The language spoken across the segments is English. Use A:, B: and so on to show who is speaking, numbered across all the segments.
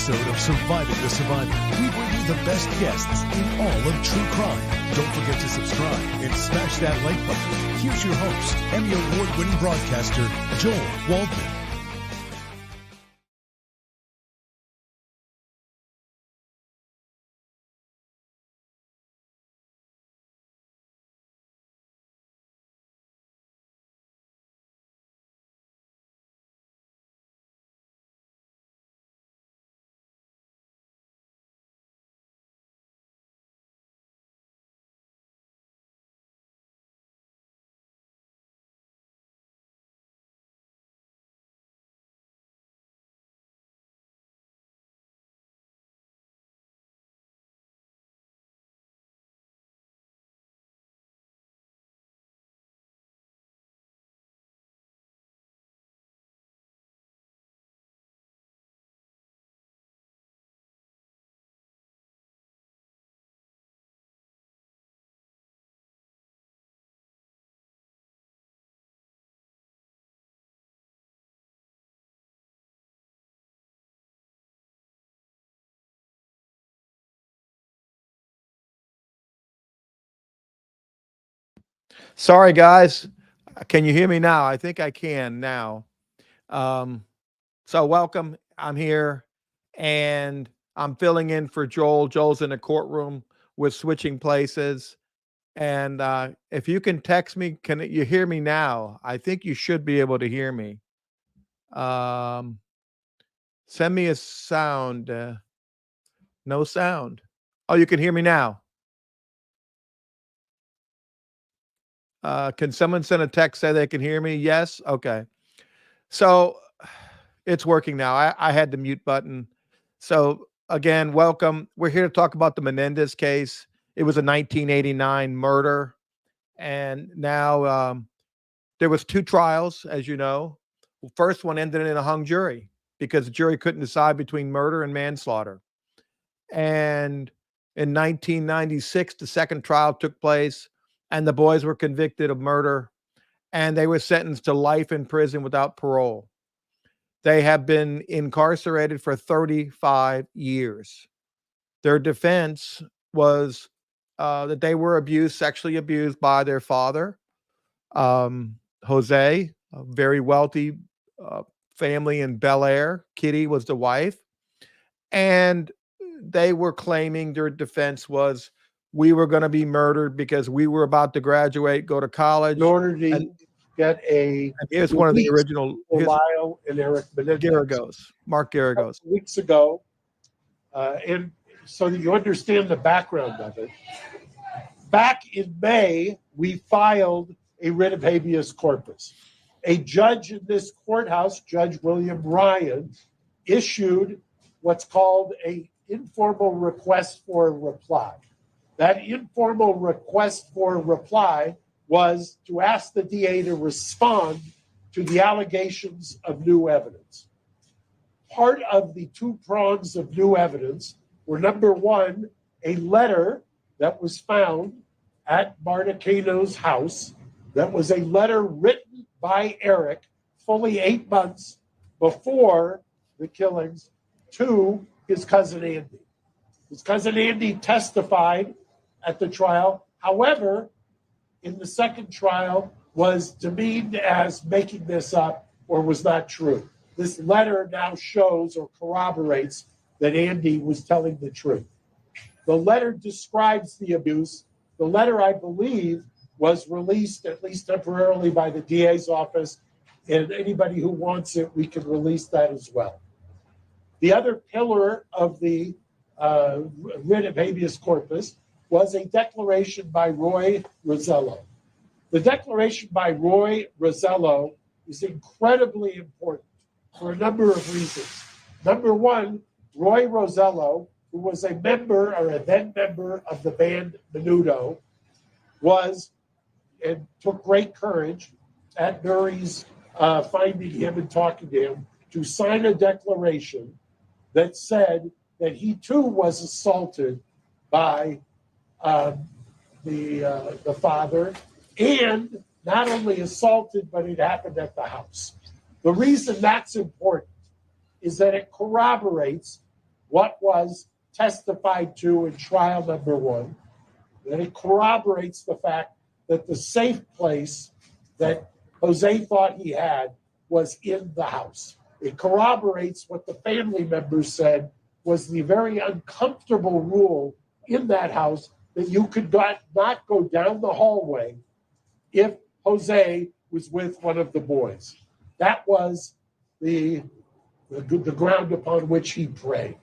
A: episode of Surviving the Survivor, we bring you the best guests in all of true crime. Don't forget to subscribe and smash that like button. Here's your host, Emmy Award-winning broadcaster, Joel Waldman.
B: Sorry, guys. Can you hear me now? I think I can now. So welcome. I'm here and I'm filling in for Joel. Joel's in the courtroom. We're switching places. And if you can text me, can you hear me now? I think you should be able to hear me. Send me a sound. No sound. Oh, you can hear me now. Can someone send a text say they can hear me? Yes. Okay. So it's working now. I had the mute button. So again, welcome. We're here to talk about the Menendez case. It was a 1989 murder. And now there was two trials, as you know. The first one ended in a hung jury because the jury couldn't decide between murder and manslaughter. And in 1996, the second trial took place and the boys were convicted of murder and they were sentenced to life in prison without parole. They have been incarcerated for 35 years. Their defense was that they were sexually abused by their father, Jose, a very wealthy family in Bel Air. Kitty was the wife. And they were claiming their defense was we were going to be murdered because we were about to graduate, go to college.
C: In order to get a
B: here's one of the original
C: Lyle and Eric Menendez.
B: Geragos, Mark Geragos.
C: Weeks ago, and so that you understand the background of it, back in May, we filed a writ of habeas corpus. A judge in this courthouse, Judge William Ryan, issued what's called an informal request for a reply. That informal request for a reply was to ask the DA to respond to the allegations of new evidence. Part of the two prongs of new evidence were, number one, a letter that was found at Marta Cano's house that was a letter written by Eric fully 8 months before the killings to his cousin Andy. His cousin Andy testified at the trial. However, in the second trial was demeaned as making this up or was not true. This letter now shows or corroborates that Andy was telling the truth. The letter describes the abuse. The letter, I believe, was released at least temporarily by the DA's office, and anybody who wants it, we can release that as well. The other pillar of the writ of habeas corpus was a declaration by Roy Rosello. The declaration by Roy Rosello is incredibly important for a number of reasons. Number one, Roy Rosello, who was a member or a then member of the band Menudo, was and took great courage at Murray's finding him and talking to him to sign a declaration that said that he too was assaulted by the father, and not only assaulted, but it happened at the house. The reason that's important is that it corroborates what was testified to in trial number one. And it corroborates the fact that the safe place that Jose thought he had was in the house. It corroborates what the family members said was the very uncomfortable rule in that house, that you could not go down the hallway if Jose was with one of the boys. That was the ground upon which he prayed.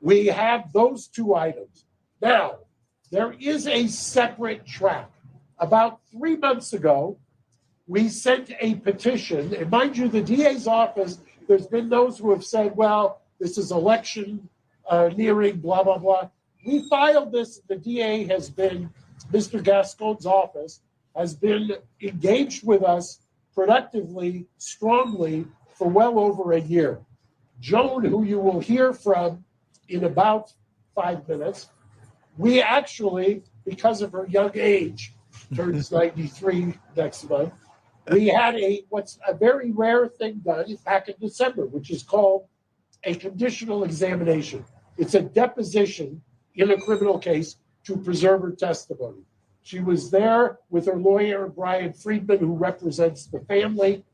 C: We have those two items. Now, there is a separate track. About 3 months ago, we sent a petition, and mind you, the DA's office, there's been those who have said, well, this is election nearing, blah, blah, blah. We filed this, the DA has been, Mr. Gascon's office, has been engaged with us productively, strongly, for well over a year. Joan, who you will hear from in about 5 minutes, we actually, because of her young age, turns 93 next month, we had what's a very rare thing done back in December, which is called a conditional examination. It's a deposition in a criminal case to preserve her testimony. She was there with her lawyer, Brian Friedman, who represents the family.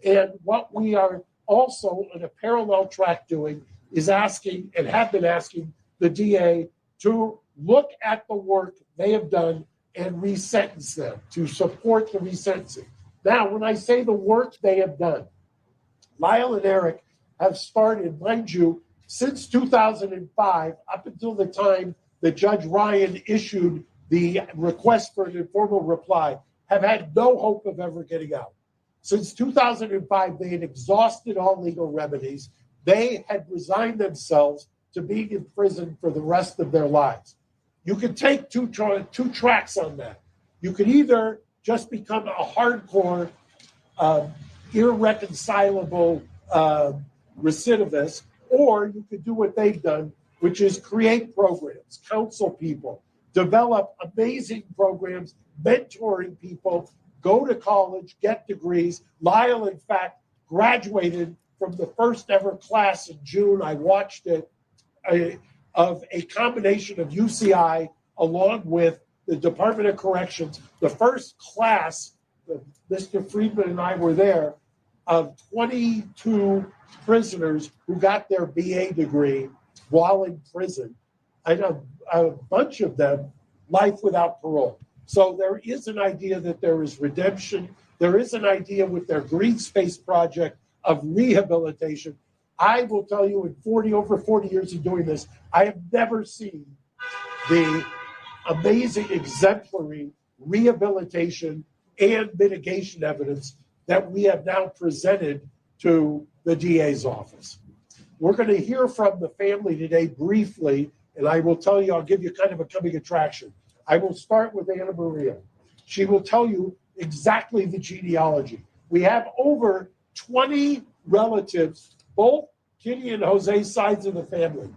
C: And what we are also on a parallel track doing is asking, and have been asking, the DA to look at the work they have done and resentence them, to support the resentencing. Now, when I say the work they have done, Lyle and Eric have started, mind you, since 2005, up until the time that Judge Ryan issued the request for an informal reply, have had no hope of ever getting out. Since 2005, they had exhausted all legal remedies. They had resigned themselves to being in prison for the rest of their lives. You could take two tracks on that. You could either just become a hardcore, irreconcilable recidivist, or you could do what they've done, which is create programs, counsel people, develop amazing programs, mentoring people, go to college, get degrees. Lyle, in fact, graduated from the first ever class in June. I watched it, of a combination of UCI along with the Department of Corrections. The first class, Mr. Friedman and I were there, of 22 prisoners who got their BA degree while in prison. I know a bunch of them life without parole. So there is an idea that there is redemption. There is an idea with their Green Space project of rehabilitation. I will tell you, in over 40 years of doing this, I have never seen the amazing exemplary rehabilitation and mitigation evidence that we have now presented to the DA's office. We're going to hear from the family today briefly, and I will tell you, I'll give you kind of a coming attraction. I will start with Anna Maria. She will tell you exactly the genealogy. We have over 20 relatives, both Kitty and Jose's sides of the family.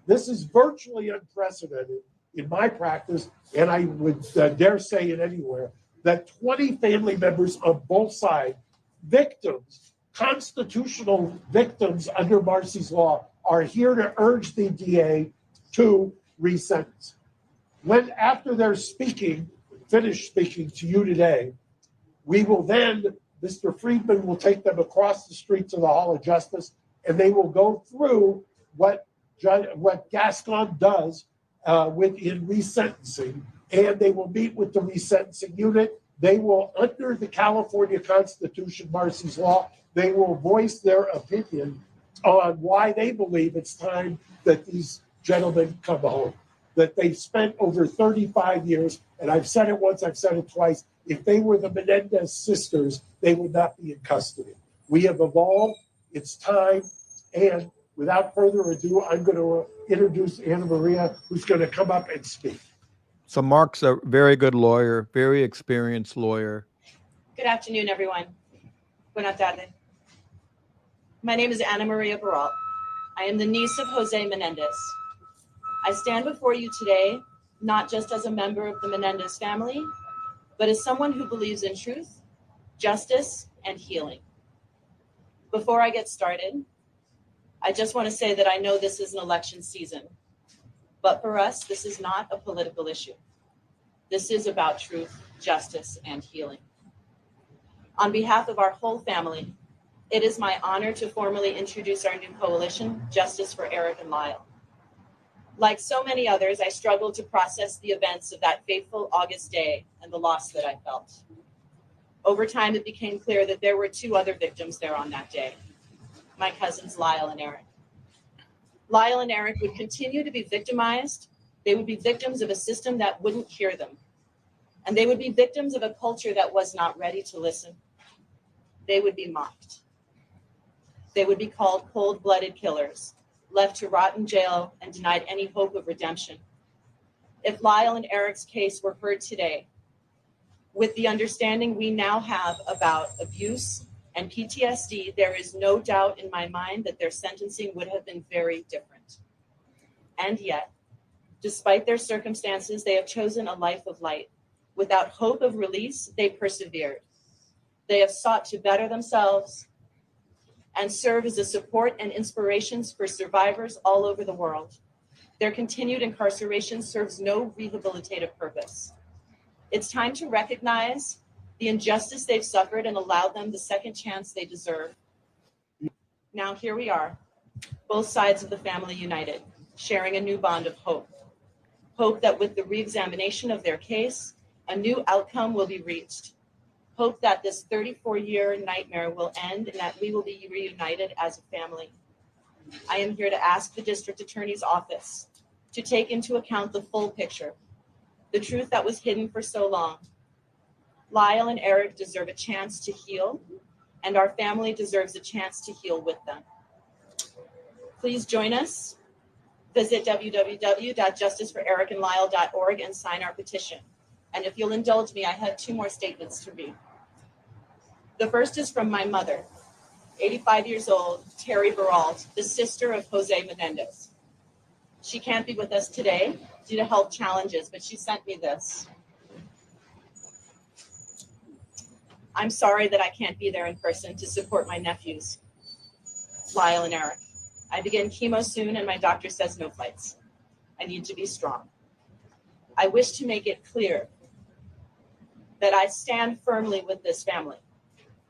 C: This is virtually unprecedented in my practice, and I would dare say it anywhere, that 20 family members on both sides, victims, constitutional victims under Marcy's law, are here to urge the DA to resentence. When, after they're finished speaking to you today, we will then, Mr. Friedman will take them across the street to the Hall of Justice, and they will go through what Gascon does in resentencing, and they will meet with the resentencing unit. They will, under the California Constitution, Marcy's law, they will voice their opinion on why they believe it's time that these gentlemen come home. That they've spent over 35 years, and I've said it once, I've said it twice, if they were the Menendez sisters, they would not be in custody. We have evolved, it's time, and without further ado, I'm going to introduce Anna Maria, who's going to come up and speak.
B: So Mark's a very good lawyer, very experienced lawyer.
D: Good afternoon, everyone. Buenas tardes. My name is Anna Maria Baralt. I am the niece of Jose Menendez. I stand before you today, not just as a member of the Menendez family, but as someone who believes in truth, justice, and healing. Before I get started, I just want to say that I know this is an election season, but for us, this is not a political issue. This is about truth, justice, and healing. On behalf of our whole family, it is my honor to formally introduce our new coalition, Justice for Eric and Lyle. Like so many others, I struggled to process the events of that fateful August day and the loss that I felt. Over time, it became clear that there were two other victims there on that day, my cousins Lyle and Eric. Lyle and Eric would continue to be victimized. They would be victims of a system that wouldn't hear them. And they would be victims of a culture that was not ready to listen. They would be mocked. They would be called cold-blooded killers, left to rot in jail and denied any hope of redemption. If Lyle and Eric's case were heard today, with the understanding we now have about abuse and PTSD, there is no doubt in my mind that their sentencing would have been very different. And yet, despite their circumstances, they have chosen a life of light. Without hope of release, they persevered. They have sought to better themselves and serve as a support and inspiration for survivors all over the world. Their continued incarceration serves no rehabilitative purpose. It's time to recognize the injustice they've suffered and allow them the second chance they deserve. Now here we are, both sides of the family united, sharing a new bond of hope. Hope that with the re-examination of their case, a new outcome will be reached. Hope that this 34-year nightmare will end and that we will be reunited as a family. I am here to ask the district attorney's office to take into account the full picture, the truth that was hidden for so long. Lyle and Eric deserve a chance to heal, and our family deserves a chance to heal with them. Please join us. Visit www.justiceforericandlyle.org and sign our petition. And if you'll indulge me, I have two more statements to read. The first is from my mother, 85 years old, Terry Baralt, the sister of Jose Menendez. She can't be with us today due to health challenges, but she sent me this. I'm sorry that I can't be there in person to support my nephews, Lyle and Eric. I begin chemo soon and my doctor says no flights. I need to be strong. I wish to make it clear that I stand firmly with this family.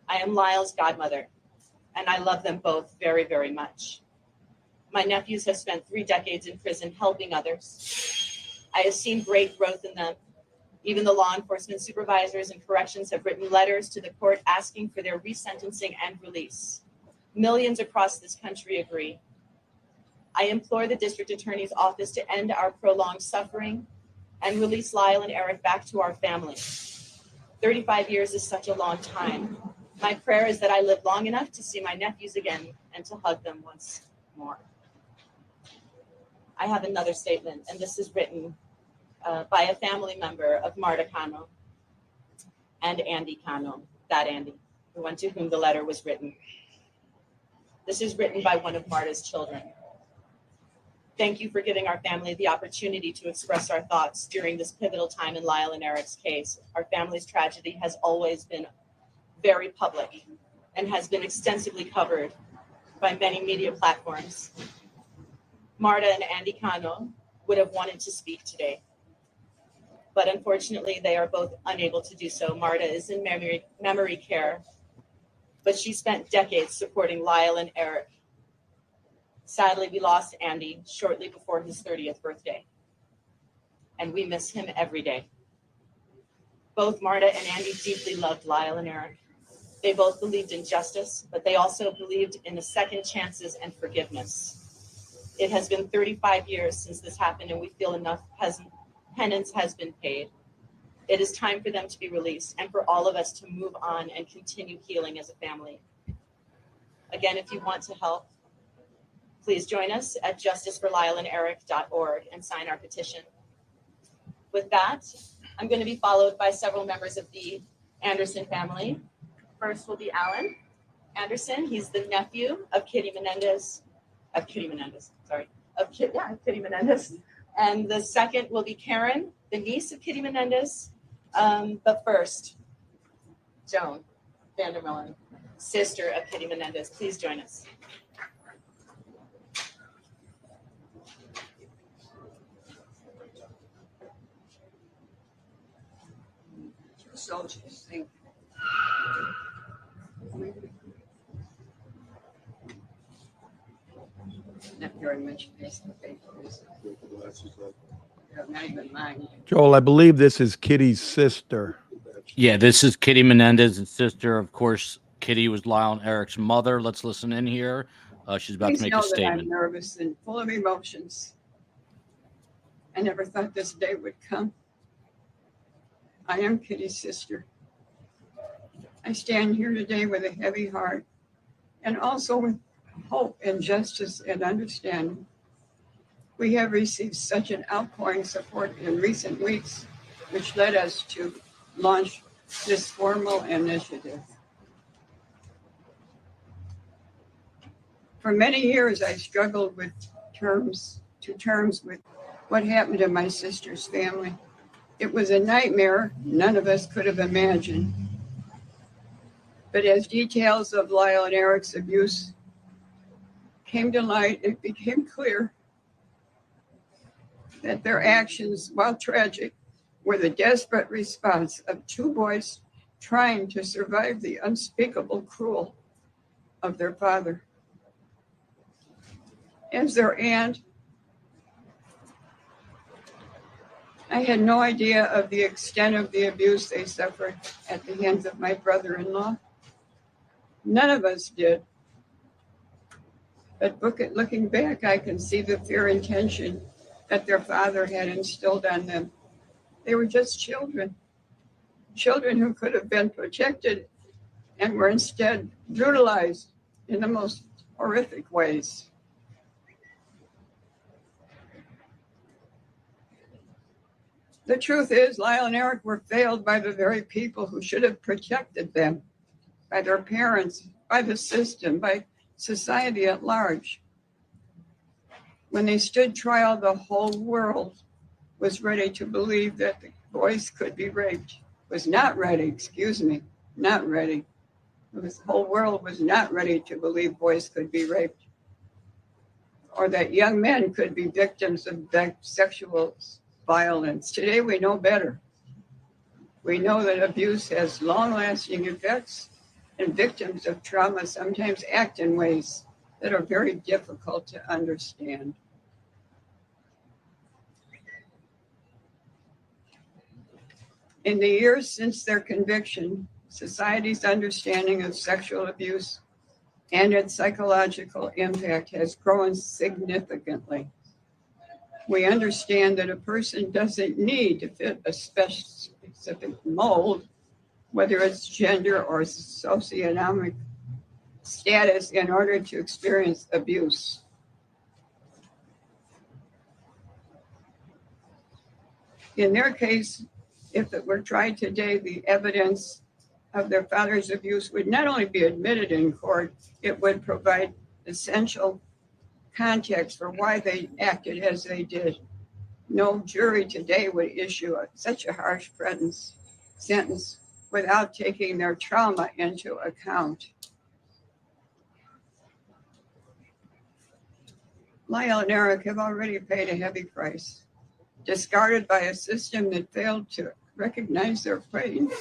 D: I am Lyle's godmother, and I love them both very, very much. My nephews have spent 3 decades in prison helping others. I have seen great growth in them. Even the law enforcement supervisors and corrections have written letters to the court asking for their resentencing and release. Millions across this country agree. I implore the district attorney's office to end our prolonged suffering and release Lyle and Eric back to our family. 35 years is such a long time. My prayer is that I live long enough to see my nephews again and to hug them once more. I have another statement, and this is written by a family member of Marta Cano and Andy Cano, that Andy, the one to whom the letter was written. This is written by one of Marta's children. Thank you for giving our family the opportunity to express our thoughts during this pivotal time in Lyle and Eric's case. Our family's tragedy has always been very public and has been extensively covered by many media platforms. Marta and Andy Cano would have wanted to speak today, but unfortunately they are both unable to do so. Marta is in memory care, but she spent decades supporting Lyle and Eric. Sadly, we lost Andy shortly before his 30th birthday, and we miss him every day. Both Marta and Andy deeply loved Lyle and Eric. They both believed in justice, but they also believed in the second chances and forgiveness. It has been 35 years since this happened, and we feel enough penance has been paid. It is time for them to be released and for all of us to move on and continue healing as a family. Again, if you want to help, please join us at justiceforlyleanderic.org and sign our petition. With that, I'm going to be followed by several members of the Anderson family. First will be Alan Anderson. He's the nephew of Kitty Menendez. Kitty Menendez. And the second will be Karen, the niece of Kitty Menendez. But first, Joan Vandermillen, sister of Kitty Menendez. Please join us.
E: soldiers. Thank you. Not very much face to face. Not even mine.
B: Joel, I believe this is Kitty's sister.
F: Yeah, this is Kitty Menendez's sister. Of course, Kitty was Lyle and Eric's mother. Let's listen in here. She's about
E: Please
F: to make
E: know
F: a
E: that
F: statement.
E: I'm nervous and full of emotions. I never thought this day would come. I am Kitty's sister. I stand here today with a heavy heart and also with hope and justice and understanding. We have received such an outpouring support in recent weeks, which led us to launch this formal initiative. For many years, I struggled with terms with what happened to my sister's family. It was a nightmare none of us could have imagined. But as details of Lyle and Eric's abuse came to light, it became clear that their actions, while tragic, were the desperate response of two boys trying to survive the unspeakable cruelty of their father. As their aunt, I had no idea of the extent of the abuse they suffered at the hands of my brother-in-law. None of us did. But looking back, I can see the fear and tension that their father had instilled on them. They were just children who could have been protected and were instead brutalized in the most horrific ways. The truth is, Lyle and Eric were failed by the very people who should have protected them, by their parents, by the system, by society at large. When they stood trial, the whole world was ready to believe that the boys could be raped. Was not ready, not ready. The whole world was not ready to believe boys could be raped, or that young men could be victims of sexual violence. Today we know better. We know that abuse has long-lasting effects, and victims of trauma sometimes act in ways that are very difficult to understand. In the years since their conviction, society's understanding of sexual abuse and its psychological impact has grown significantly. We understand that a person doesn't need to fit a specific mold, whether it's gender or socioeconomic status, in order to experience abuse. In their case, if it were tried today, the evidence of their father's abuse would not only be admitted in court, it would provide essential context for why they acted as they did. No jury today would issue such a harsh sentence without taking their trauma into account. Lyle and Eric have already paid a heavy price, discarded by a system that failed to recognize their pain.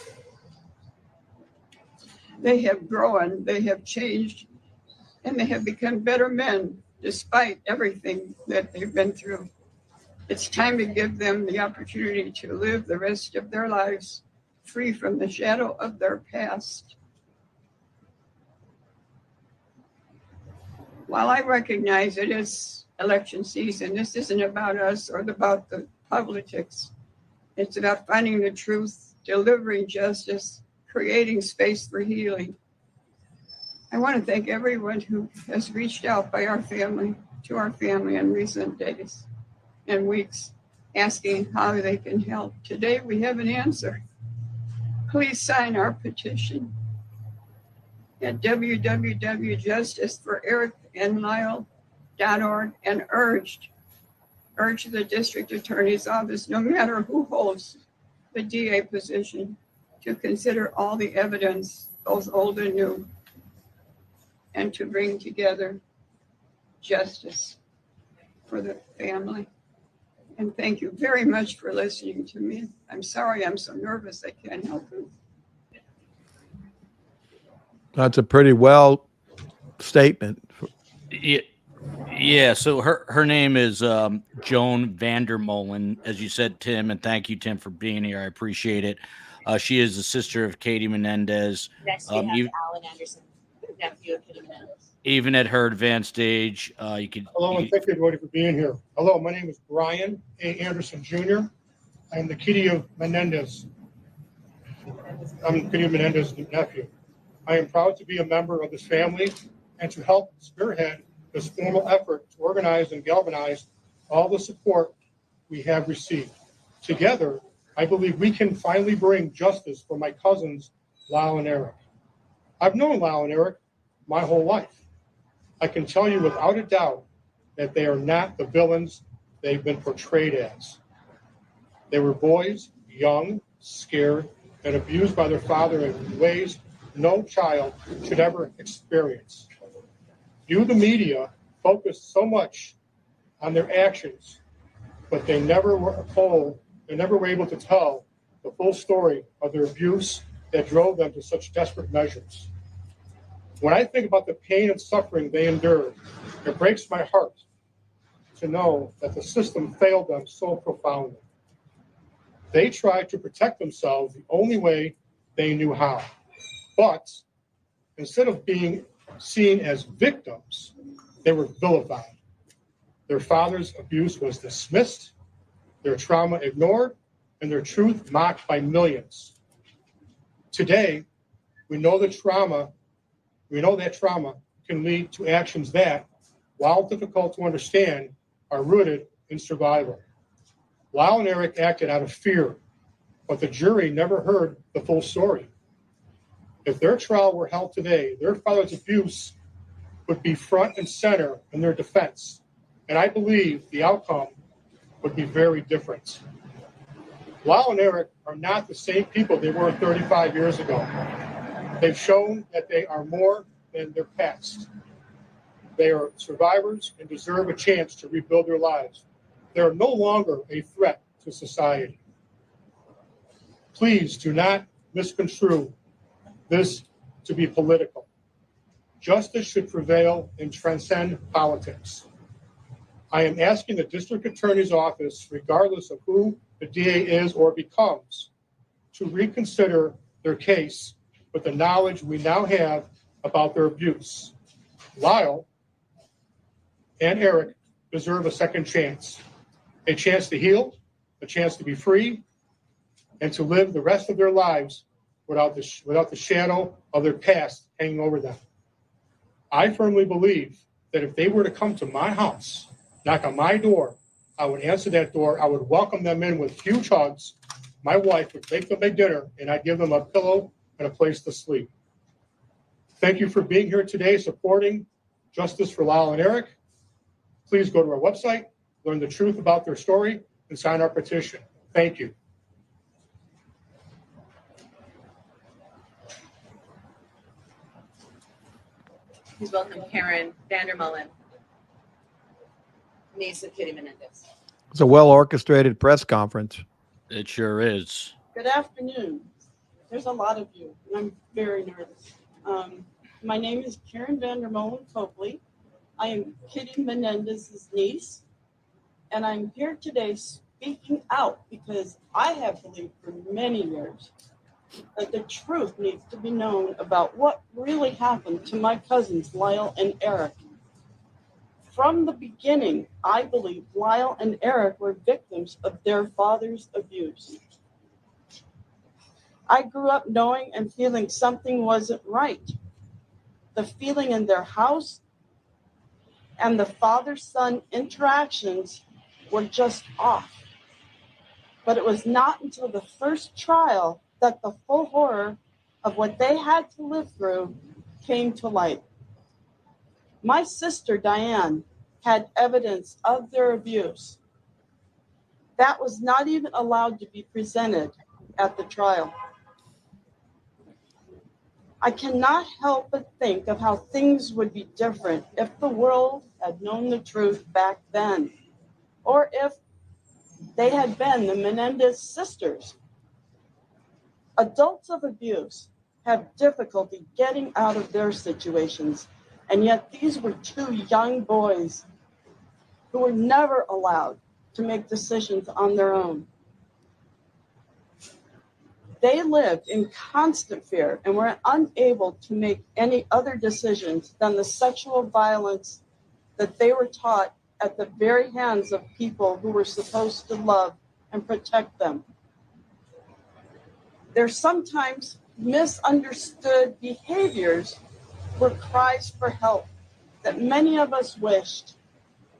E: They have grown, they have changed, and they have become better men despite everything that they've been through. It's time to give them the opportunity to live the rest of their lives free from the shadow of their past. While I recognize it is election season, this isn't about us or about the politics. It's about finding the truth, delivering justice, creating space for healing. I want to thank everyone who has reached out to our family in recent days and weeks, asking how they can help. Today we have an answer. Please sign our petition at www.justiceforericandlyle.org and urge the district attorney's office, no matter who holds the DA position, to consider all the evidence, both old and new, and to bring together justice for the family And thank you very much for listening to me. I'm sorry I'm so nervous I can't help it.
B: That's a pretty well statement.
F: Yeah. So her name is Joan Vandermolen, as you said, Tim, and thank you, Tim, for being here. I appreciate it. She is the sister of Katie Menendez.
D: Next, we have Alan Anderson, nephew of Kitty Menendez.
F: Even at her advanced age, you could.
G: Hello, and thank you everybody for being here. Hello, my name is Brian A. Anderson Jr. I am the Kitty of Menendez. I'm Kitty of Menendez's nephew. I am proud to be a member of this family and to help spearhead this formal effort to organize and galvanize all the support we have received. Together, I believe we can finally bring justice for my cousins, Lyle and Eric. I've known Lyle and Eric my whole life. I can tell you without a doubt that they are not the villains they've been portrayed as. They were boys, young, scared, and abused by their father in ways no child should ever experience. You, the media, focused so much on their actions, but they never were able to tell the full story of their abuse that drove them to such desperate measures. When I think about the pain and suffering they endured, it breaks my heart to know that the system failed them so profoundly. They tried to protect themselves the only way they knew how. But instead of being seen as victims, they were vilified. Their father's abuse was dismissed, their trauma ignored, and their truth mocked by millions. Today, we know that trauma can lead to actions that, while difficult to understand, are rooted in survival. Lyle and Eric acted out of fear, but the jury never heard the full story. If their trial were held today, their father's abuse would be front and center in their defense, and I believe the outcome would be very different. Lyle and Eric are not the same people they were 35 years ago. They've shown that they are more than their past. They are survivors and deserve a chance to rebuild their lives. They are no longer a threat to society. Please do not misconstrue this to be political. Justice should prevail and transcend politics. I am asking the district attorney's office, regardless of who the DA is or becomes, to reconsider their case with the knowledge we now have about their abuse. Lyle and Eric deserve a second chance to heal, a chance to be free, and to live the rest of their lives without the shadow of their past hanging over them. I firmly believe that if they were to come to my house, knock on my door, I would answer that door. I would welcome them in with huge hugs. My wife would make them a dinner, and I'd give them a pillow and a place to sleep. Thank you for being here today, supporting justice for Lyle and Eric. Please go to our website, learn the truth about their story, and sign our petition. Thank you.
D: Please welcome Karen Vandermolen, niece of Kitty Menendez.
B: It's a well orchestrated press conference.
F: It sure is.
H: Good afternoon. There's a lot of you, and I'm very nervous. My name is Karen Vandermolen Copley. I am Kitty Menendez's niece, and I'm here today speaking out because I have believed for many years that the truth needs to be known about what really happened to my cousins, Lyle and Eric. From the beginning, I believe Lyle and Eric were victims of their father's abuse. I grew up knowing and feeling something wasn't right. The feeling in their house and the father-son interactions were just off. But it was not until the first trial that the full horror of what they had to live through came to light. My sister, Diane, had evidence of their abuse. That was not even allowed to be presented at the trial. I cannot help but think of how things would be different if the world had known the truth back then, or if They had been the Menendez sisters. Adults of abuse have difficulty getting out of their situations, and yet these were two young boys who were never allowed to make decisions on their own. They lived in constant fear and were unable to make any other decisions than the sexual violence that they were taught at the very hands of people who were supposed to love and protect them. Their sometimes misunderstood behaviors were cries for help that many of us wished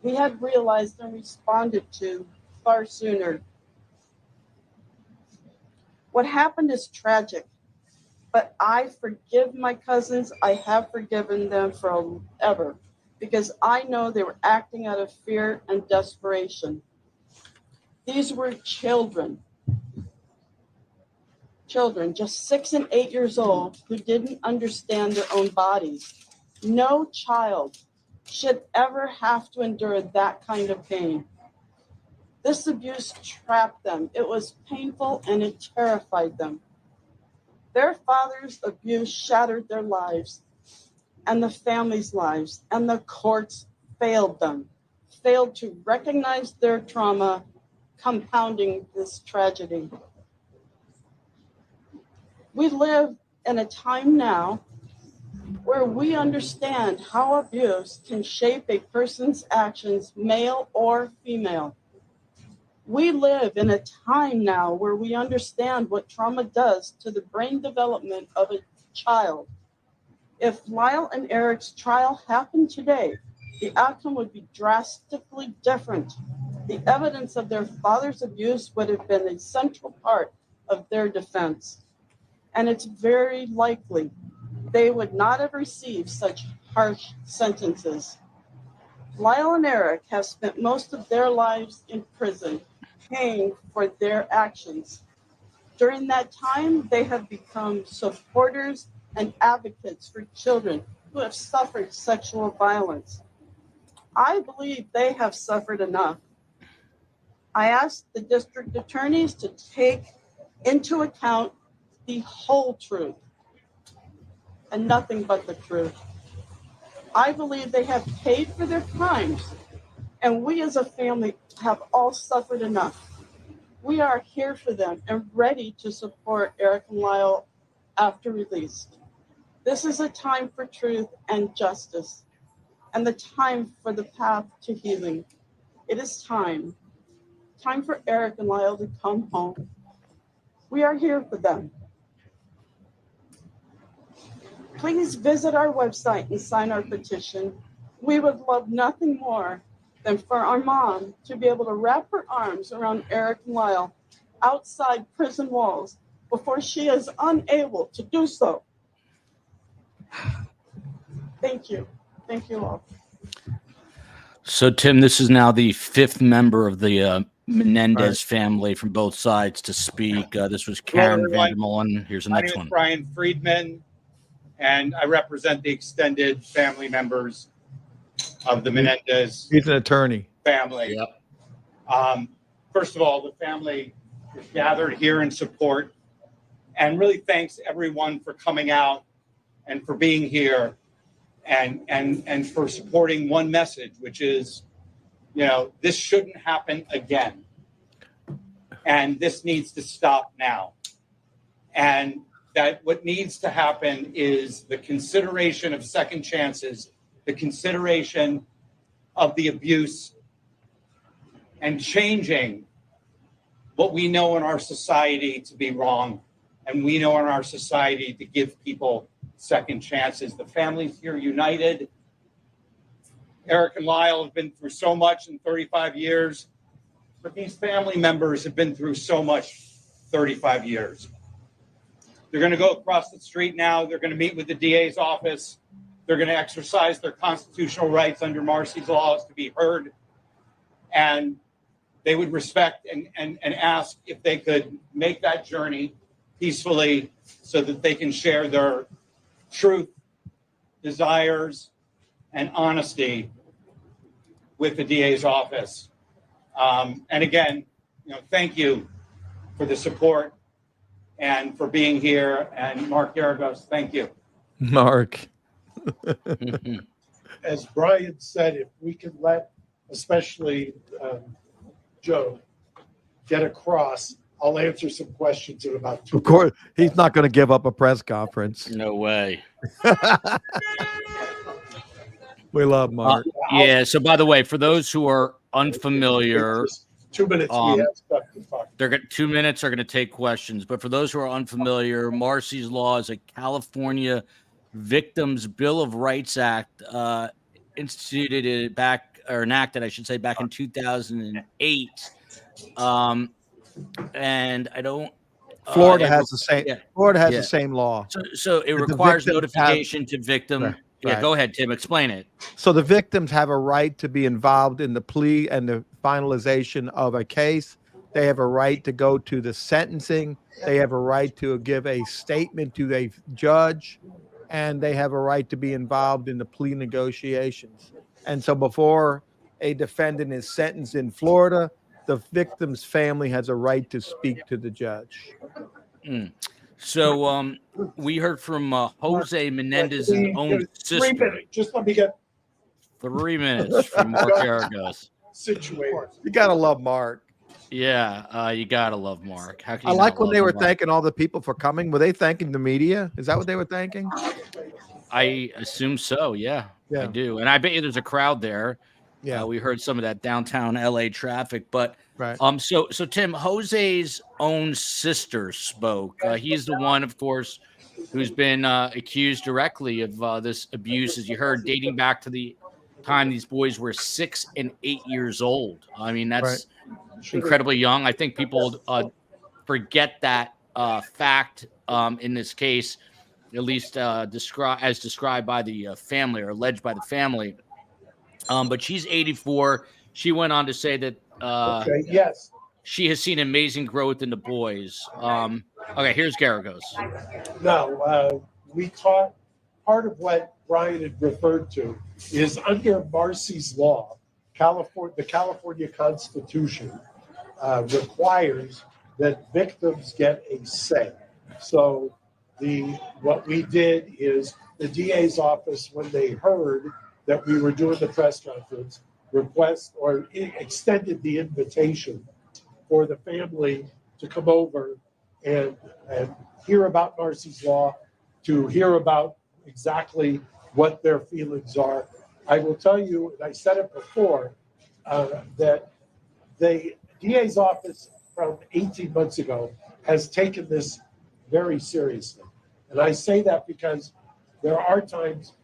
H: we had realized and responded to far sooner. What happened is tragic, but I forgive my cousins. I have forgiven them forever because I know they were acting out of fear and desperation. These were children just 6 and 8 years old who didn't understand their own bodies. No child should ever have to endure that kind of pain. This abuse trapped them. It was painful and it terrified them. Their father's abuse shattered their lives and the family's lives, and the courts failed them, failed to recognize their trauma, compounding this tragedy. We live in a time now where we understand how abuse can shape a person's actions, male or female. We live in a time now where we understand what trauma does to the brain development of a child. If Lyle and Eric's trial happened today, the outcome would be drastically different. The evidence of their father's abuse would have been a central part of their defense. And it's very likely they would not have received such harsh sentences. Lyle and Eric have spent most of their lives in prison, paying for their actions. During that time, they have become supporters and advocates for children who have suffered sexual violence. I believe they have suffered enough. I asked the district attorneys to take into account the whole truth and nothing but the truth. I believe they have paid for their crimes, and we as a family have all suffered enough. We are here for them and ready to support Eric and Lyle after release. This is a time for truth and justice, and the time for the path to healing. It is time for Eric and Lyle to come home. We are here for them. Please visit our website and sign our petition. We would love nothing more than for our mom to be able to wrap her arms around Eric and Lyle outside prison walls before she is unable to do so. Thank you. Thank you all.
F: So, Tim, this is now the fifth member of the Menendez family from both sides to speak. This was Karen Vandermolen. Here's the next one.
I: My name is Brian Friedman, and I represent the extended family members of the Menendez
B: He's an attorney.
I: family.
F: Yep.
I: First of all, the family is gathered here in support, and really thanks everyone for coming out and for being here and for supporting one message, which is, this shouldn't happen again. And this needs to stop now. And that what needs to happen is the consideration of second chances, the consideration of the abuse, and changing what we know in our society to be wrong, and we know in our society to give people second chances. The families here united. Eric and Lyle have been through so much in 35 years, but these family members have been through so much 35 years. They're going to go across the street now. They're going to meet with the DA's office. They're going to exercise their constitutional rights under Marcy's laws to be heard. And they would respect and ask if they could make that journey peacefully so that they can share their truth, desires, and honesty with the DA's office. And again, thank you for the support and for being here. And Mark Geragos, thank you.
B: Mark.
C: As Brian said, if we can let, especially Joe, get across, I'll answer some questions in about 2
B: Of course, he's not going to give up a press conference.
F: No way.
B: We love Mark.
F: Yeah. So, by the way, for those who are unfamiliar,
C: 2 minutes. We have stuff to talk.
F: they're going 2 minutes are going to take questions. But for those who are unfamiliar, Marcy's Law is a California Victims Bill of Rights Act, instituted enacted, I should say, back in 2008. And I don't.
B: Florida has the same.
F: Yeah.
B: Florida has the same law.
F: So it requires notification to victim.
B: Right.
F: Yeah, go ahead, Tim. Explain it.
B: So the victims have a right to be involved in the plea and the finalization of a case. They have a right to go to the sentencing. They have a right to give a statement to a judge, and they have a right to be involved in the plea negotiations. And so before a defendant is sentenced in Florida, the victim's family has a right to speak to the judge.
F: So we heard from Jose Menendez's own sister.
C: 3 minutes. Just let me get
F: 3 minutes from Mark Geragos.
C: situated.
B: You gotta love Mark.
F: Yeah, you gotta love Mark. How can
B: I
F: you
B: like
F: not
B: when
F: love
B: they were
F: Mark?
B: thanking all the people for coming. Were they thanking the media? Is that what they were thanking?
F: I assume so. Yeah, I
B: Yeah.
F: do, and I bet you there's a crowd there.
B: Yeah.
F: We heard some of that downtown LA traffic, but
B: Right.
F: So Tim, Jose's own sister spoke. He's the one, of course, who's been accused directly of this abuse, as you heard, dating back to the time these boys were 6 and 8 years old. I mean, that's incredibly young. I think people forget that fact in this case, at least described by the family or alleged by the family. But she's 84. She went on to say that
C: Yes.
F: she has seen amazing growth in the boys. Okay, here's Geragos.
C: No, we taught part of what Brian had referred to is under Marcy's law, the California Constitution requires that victims get a say. So what we did is the DA's office, when they heard that we were doing the press conference, extended the invitation for the family to come over and hear about Marcy's Law, to hear about exactly what their feelings are. I will tell you, and I said it before, that the DA's office from 18 months ago has taken this very seriously. And I say that because there are times,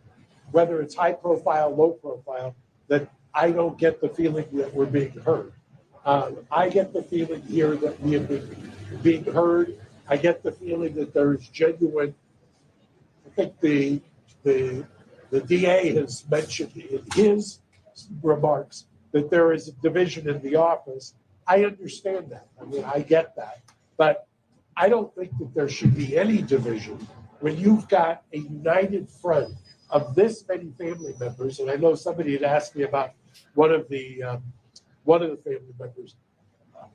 C: whether it's high profile, low profile, that I don't get the feeling that we're being heard. I get the feeling here that we have been being heard. I get the feeling that there's genuine. I think the DA has mentioned in his remarks that there is a division in the office. I understand that. I mean, I get that. But I don't think that there should be any division when you've got a united front of this many family members. And I know somebody had asked me about one of the family members.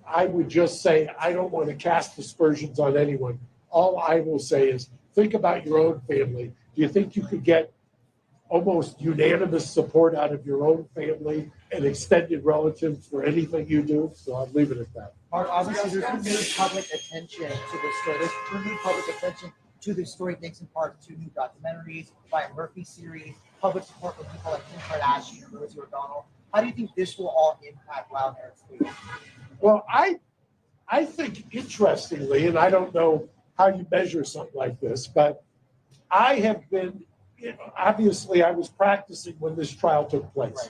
C: I would just say I don't want to cast aspersions on anyone. All I will say is think about your own family. Do you think you could get almost unanimous support out of your own family and extended relatives for anything you do? So I'll leave it at that.
J: Mark, obviously, there's renewed public attention to this story. There's renewed public attention to this story, thanks in part to new documentaries, Ryan Murphy series, public support from people like Kim Kardashian and Rosie O'Donnell. How do you think this will all impact Wild Eric's case?
C: Well, I think interestingly, and I don't know how you measure something like this, but I have been, obviously I was practicing when this trial took place.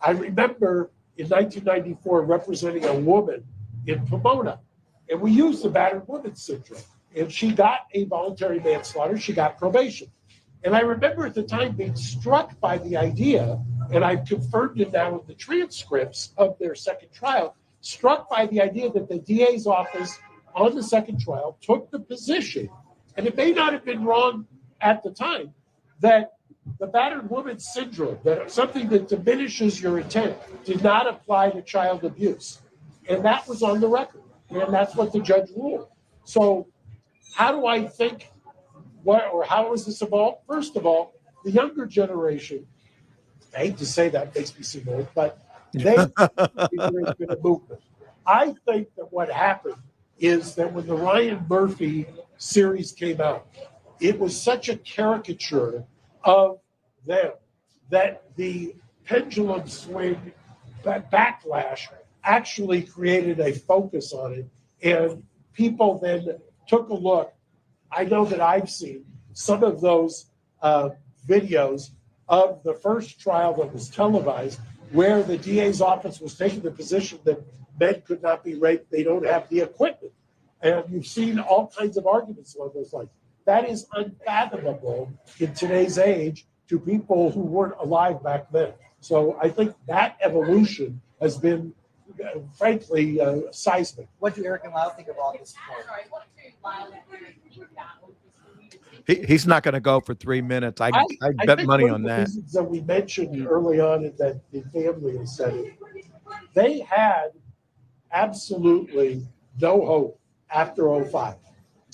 C: I remember in 1994 representing a woman in Pomona, and we used the battered woman syndrome. And she got a voluntary manslaughter, she got probation. And I remember at the time being struck by the idea, and I've confirmed it now in the transcripts of their second trial, struck by the idea that the DA's office on the second trial took the position, and it may not have been wrong at the time, that the battered woman syndrome, that something that diminishes your intent, did not apply to child abuse. And that was on the record. And that's what the judge ruled. So how do I think, how is this evolved? First of all, the younger generation, I hate to say that, makes me seem old, but there's been a movement. I think that what happened is that when the Ryan Murphy series came out, it was such a caricature of them that the pendulum swing backlash actually created a focus on it. And people then took a look. I know that I've seen some of those videos of the first trial that was televised, where the DA's office was taking the position that men could not be raped, they don't have the equipment. And you've seen all kinds of arguments along those lines. That is unfathomable in today's age to people who weren't alive back then. So I think that evolution has been, frankly, seismic.
J: What do Eric and Lyle think of all this?
B: He's not going to go for 3 minutes. I bet money on that.
C: That we mentioned early on, and that the family has said it. They had absolutely no hope after 2005.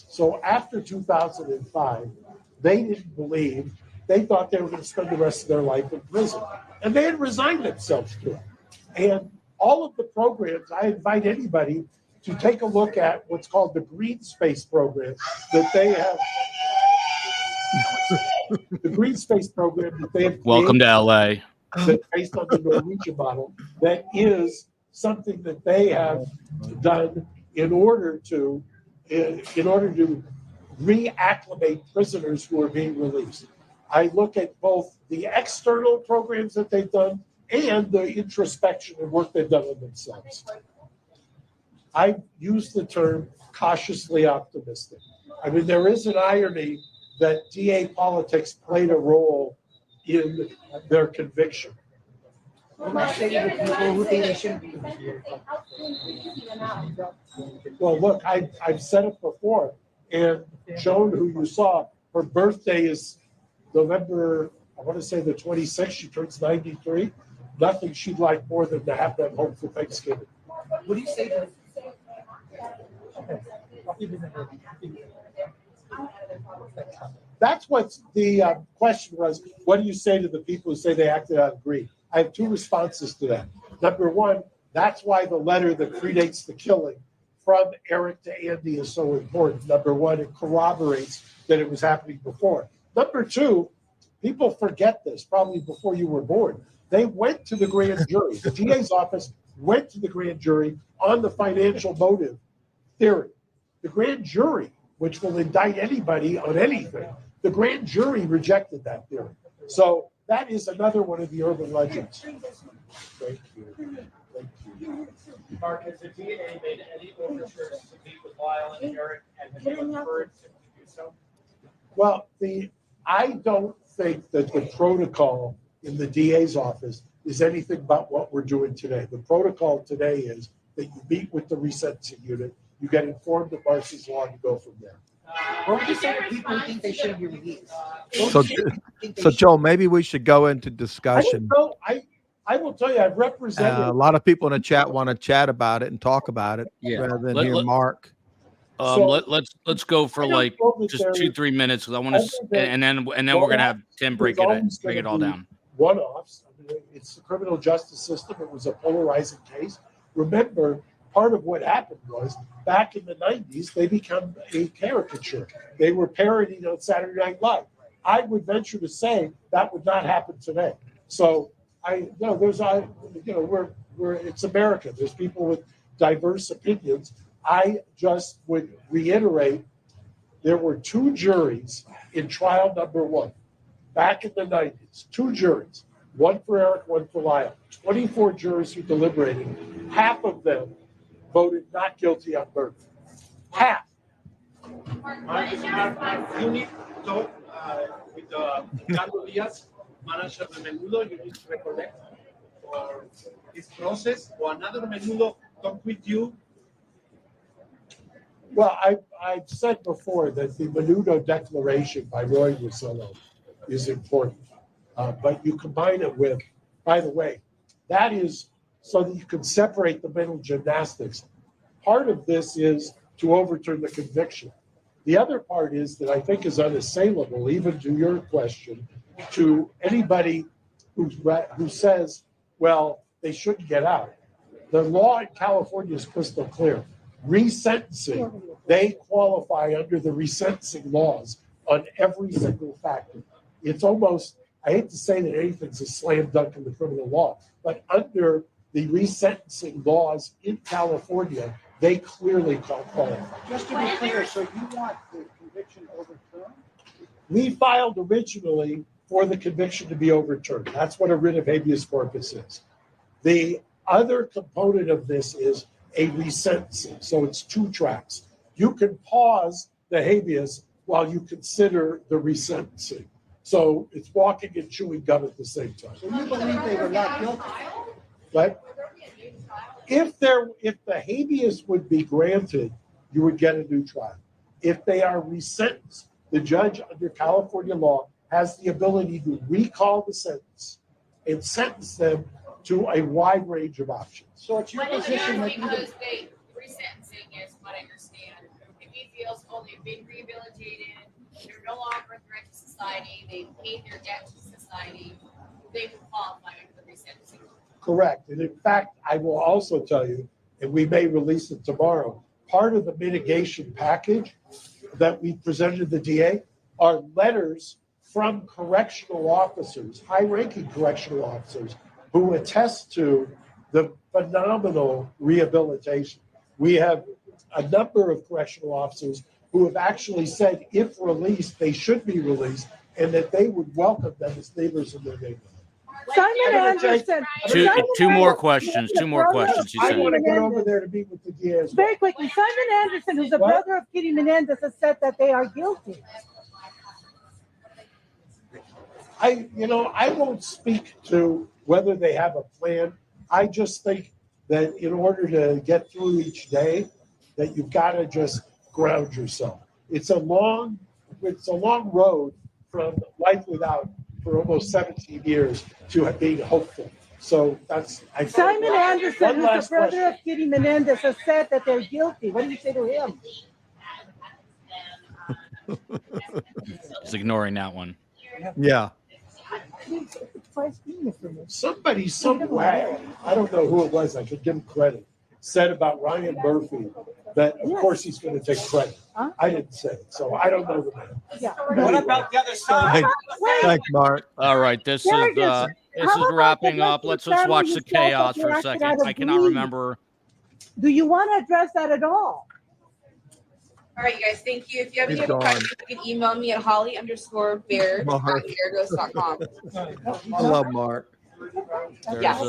C: So after 2005, they didn't believe. They thought they were going to spend the rest of their life in prison, and they had resigned themselves to it. And all of the programs, I invite anybody to take a look at what's called the Green Space program that they have. The Green Space program that they have.
F: Welcome to LA.
C: That's based on the Norwegian model. That is something that they have done in order to reacclimate prisoners who are being released. I look at both the external programs that they've done and the introspection and work they've done on themselves. I use the term cautiously optimistic. I mean, there is an irony that DA politics played a role in their conviction. Well, look, I've said it before, and Joan, who you saw, her birthday is November, I want to say the 26th. She turns 93. Nothing she'd like more than to have them home for Thanksgiving.
J: What do you say to
C: That's what the question was. What do you say to the people who say they acted out of greed? I have two responses to that. Number one, that's why the letter that predates the killing from Eric to Andy is so important. Number one, it corroborates that it was happening before. Number two, people forget this, probably before you were born. They went to the grand jury. The DA's office went to the grand jury on the financial motive theory. The grand jury, which will indict anybody on anything, the grand jury rejected that theory. So that is another one of the urban legends. Thank you. Thank you.
K: Mark, has the DA made any overtures to meet with Lyle and Eric, and have you encouraged him to do so?
C: Well, I don't think that the protocol in the DA's office is anything but what we're doing today. The protocol today is that you meet with the resentencing unit, you get informed of Marcy's law, and you go from there.
J: What would you say to people who think they shouldn't be released?
B: So Joel, maybe we should go into discussion.
C: I will tell you, I've represented
B: a lot of people in the chat want to chat about it and talk about it rather than hear Mark.
F: Let's go for like just 2-3 minutes, because I want to, and then we're gonna have Tim bring it all down.
C: One-offs. I mean, it's the criminal justice system. It was a polarizing case. Remember, part of what happened was back in the 90s, they became a caricature. They were parodying on Saturday Night Live. I would venture to say that would not happen today. So it's America. There's people with diverse opinions. I just would reiterate, there were two juries in trial number one back in the 90s. Two juries, one for Eric, one for Lyle. 24 jurors who deliberated. Half of them voted not guilty on murder. Half.
K: You need to talk with Carlos Diaz, manager of Menudo. You need to recollect for this process, or another Menudo talk with you.
C: Well, I've said before that the Menudo Declaration by Roy Rosello is important. But you combine it with, by the way, that is so that you can separate the mental gymnastics. Part of this is to overturn the conviction. The other part is that I think is unassailable, even to your question, to anybody who says, well, they shouldn't get out. The law in California is crystal clear. Resentencing, they qualify under the resentencing laws on every single factor. It's almost, I hate to say that anything's a slam dunk in the criminal law, but under the resentencing laws in California, they clearly qualify.
J: Just to be clear, so you want the conviction overturned?
C: We filed originally for the conviction to be overturned. That's what a writ of habeas corpus is. The other component of this is a resentencing. So it's two tracks. You can pause the habeas while you consider the resentencing. So it's walking and chewing gum at the same time.
J: So you believe they were not guilty?
C: But if the habeas would be granted, you would get a new trial. If they are resentenced, the judge under California law has the ability to recall the sentence and sentence them to a wide range of options.
J: So it's your position that you
L: because they resentencing is what I understand. If he feels, oh, they've been rehabilitated, they're no longer a threat to society, they've paid their debt to society, they will qualify under the resentencing.
C: Correct. And in fact, I will also tell you, and we may release it tomorrow, part of the mitigation package that we presented to the DA are letters from correctional officers, high-ranking correctional officers, who attest to the phenomenal rehabilitation. We have a number of correctional officers who have actually said if released, they should be released, and that they would welcome them as neighbors in their neighborhood.
H: Simon Anderson.
F: Two more questions. Two more questions. He
C: I
F: said.
C: want to get over there to meet with the DA as well.
H: Very quickly, Simon Anderson, who's the
C: What?
H: brother of Kitty Menendez, has said that they are guilty.
C: I won't speak to whether they have a plan. I just think that in order to get through each day, that you've got to just ground yourself. It's a long road from life without for almost 17 years to being hopeful. So that's
H: Simon Anderson,
C: One
H: who's the
C: last
H: brother
C: question.
H: of Kitty Menendez, has said that they're guilty. What do you say to him?
F: He's ignoring that one.
B: Yeah.
C: Somebody somewhere, I don't know who it was, I could give him credit, said about Ryan Murphy that of course he's going to take credit.
H: Huh?
C: I didn't say it, so I don't know the man.
H: Yeah.
J: What about the other side?
B: Thanks, Mark.
F: All right, this is
H: Geragos, how about
F: wrapping
H: the
F: up. Let's just
H: family
F: watch the
H: who felt that
F: chaos
H: they
F: for a
H: acted
F: second.
H: out of
F: I cannot
H: greed?
F: remember.
H: Do you want to address that at all?
L: All right, you guys, thank you. If you have any
B: He's
L: other
B: gone.
L: questions, you can email me at holly_beard@geragos.com.
B: I love Mark.
F: There's
L: Yes.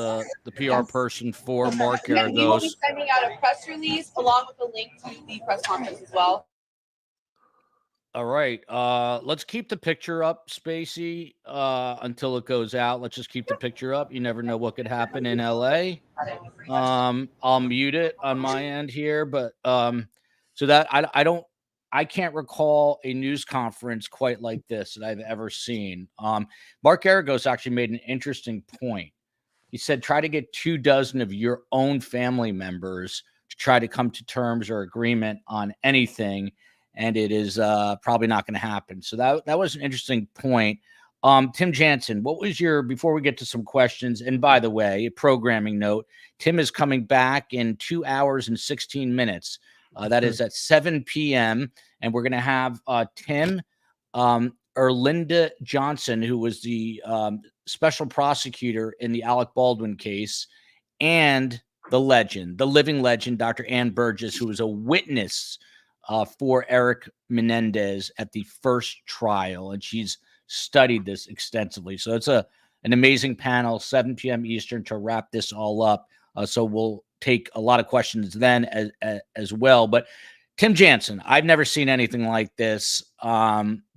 F: the PR person for Mark
L: And we will be
F: Geragos.
L: sending out a press release along with a link to the press conference as well.
F: All right. Let's keep the picture up, Spacey, until it goes out. Let's just keep the picture up. You never know what could happen in LA. I'll mute it on my end here, but so that I can't recall a news conference quite like this that I've ever seen. Mark Geragos actually made an interesting point. He said, try to get 24 of your own family members to try to come to terms or agreement on anything. And it is probably not going to happen. So that was an interesting point. Tim Jansen, what was before we get to some questions, and by the way, a programming note, Tim is coming back in 2 hours and 16 minutes. That is at 7 p.m. And we're going to have Tim Erlinda Johnson, who was the special prosecutor in the Alec Baldwin case, and the living legend, Dr. Ann Burgess, who was a witness for Eric Menendez at the first trial. And she's studied this extensively. So it's an amazing panel, 7 p.m. Eastern, to wrap this all up. So we'll take a lot of questions then as well. But Tim Jansen, I've never seen anything like this,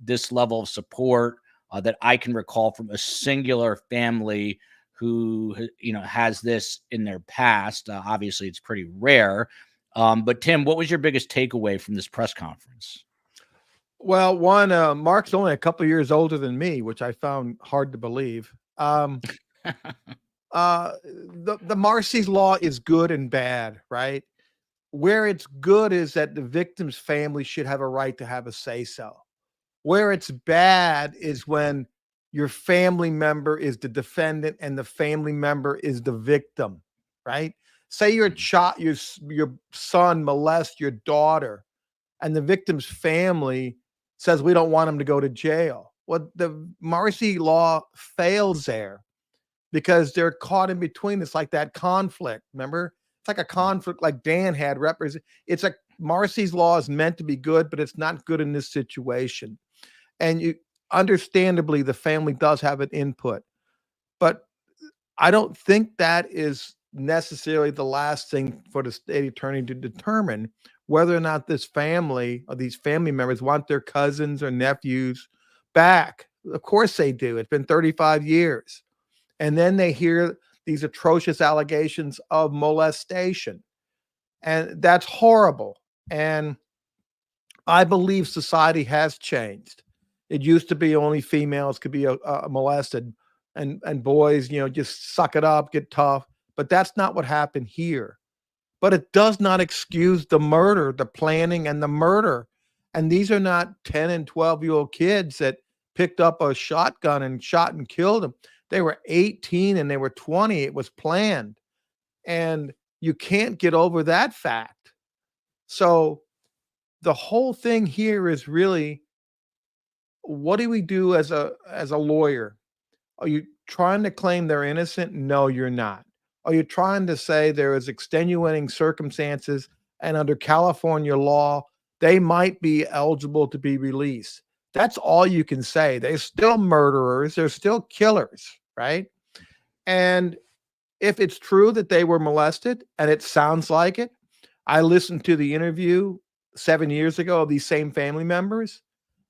F: this level of support that I can recall from a singular family who, has this in their past. Obviously, it's pretty rare. But Tim, what was your biggest takeaway from this press conference?
B: Well, one, Mark's only a couple years older than me, which I found hard to believe. The Marcy's law is good and bad, right? Where it's good is that the victim's family should have a right to have a say so. Where it's bad is when your family member is the defendant and the family member is the victim, right? Say your child, your son molests your daughter, and the victim's family says we don't want him to go to jail. Well, the Marcy law fails there because they're caught in between. It's like that conflict. Remember, it's like a conflict like Dan had. It's like Marcy's law is meant to be good, but it's not good in this situation. And you understandably, the family does have an input, but I don't think that is necessarily the last thing for the state attorney to determine whether or not this family or these family members want their cousins or nephews back. Of course they do. It's been 35 years. And then they hear these atrocious allegations of molestation. And that's horrible. And I believe society has changed. It used to be only females could be molested, and boys, just suck it up, get tough. But that's not what happened here. But it does not excuse the murder, the planning, and the murder. And these are not 10 and 12-year-old kids that picked up a shotgun and shot and killed them. They were 18 and they were 20. It was planned. And you can't get over that fact. So the whole thing here is really, what do we do as a lawyer? Are you trying to claim they're innocent? No, you're not. Are you trying to say there is extenuating circumstances and under California law, they might be eligible to be released? That's all you can say. They're still murderers. They're still killers, right? And if it's true that they were molested, and it sounds like it, I listened to the interview 7 years ago of these same family members,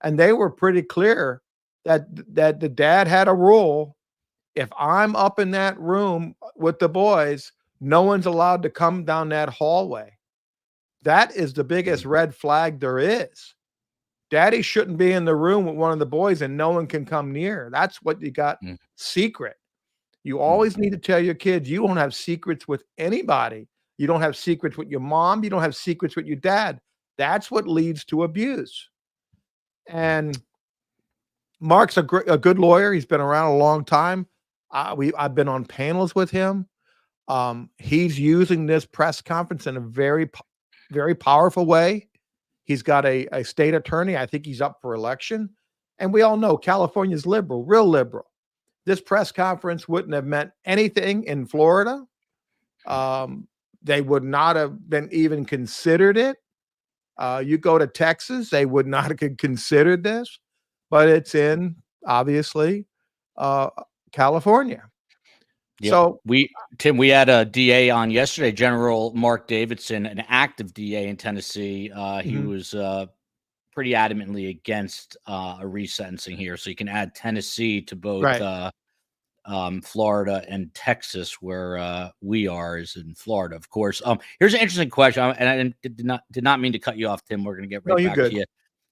B: and they were pretty clear that the dad had a rule. If I'm up in that room with the boys, no one's allowed to come down that hallway. That is the biggest red flag there is. Daddy shouldn't be in the room with one of the boys and no one can come near. That's what you got secret. You always need to tell your kids you won't have secrets with anybody. You don't have secrets with your mom. You don't have secrets with your dad. That's what leads to abuse. And Mark's a good lawyer. He's been around a long time. I've been on panels with him. He's using this press conference in a very, very powerful way. He's got a state attorney. I think he's up for election. And we all know California's liberal, real liberal. This press conference wouldn't have meant anything in Florida. They would not have been even considered it. You go to Texas, they would not have considered this, but it's in, obviously, California.
F: Yep.
B: So
F: Tim, we had a DA on yesterday, General Mark Davidson, an active DA in Tennessee. He was pretty adamantly against a resentencing here. So you can add Tennessee to both Florida and Texas, where we are, is in Florida, of course. Here's an interesting question, and I did not mean to cut you off, Tim. We're going to get right back to you.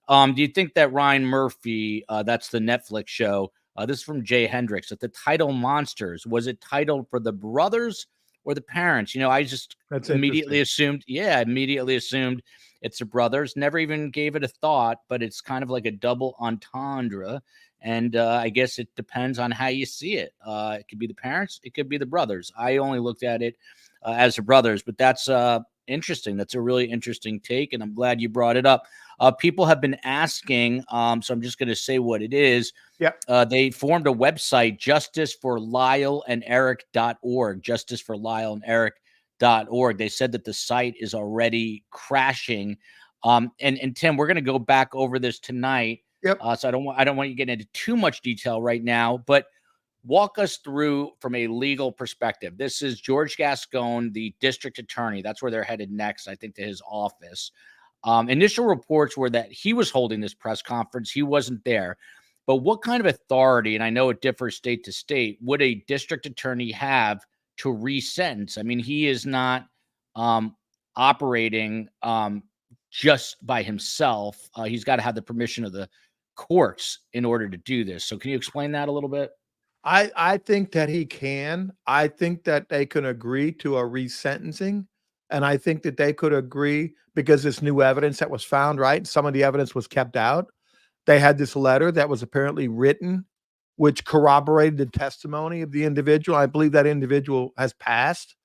F: Do you think that Ryan Murphy, that's the Netflix show, this is from Jay Hendricks, that the title Monsters, was it titled for the brothers or the parents? I just immediately assumed it's the brothers. Never even gave it a thought, but it's kind of like a double entendre. And I guess it depends on how you see it. It could be the parents. It could be the brothers. I only looked at it as the brothers, but that's interesting. That's a really interesting take, and I'm glad you brought it up. People have been asking, so I'm just going to say what it is. They formed a website, justiceforlyleanderic.org, justiceforlyleanderic.org. They said that the site is already crashing. And Tim, we're going to go back over this tonight. So I don't want you to get into too much detail right now, but walk us through from a legal perspective. This is George Gascon, the district attorney. That's where they're headed next, I think, to his office. Initial reports were that he was holding this press conference. He wasn't there. But what kind of authority, and I know it differs state to state, would a district attorney have to resentence? I mean, he is not operating just by himself. He's got to have the permission of the courts in order to do this. So can you explain that a little bit?
B: I think that he can. I think that they can agree to a resentencing, and I think that they could agree because this new evidence that was found, right? Some of the evidence was kept out. They had this letter that was apparently written, which corroborated the testimony of the individual. I believe that individual has passed,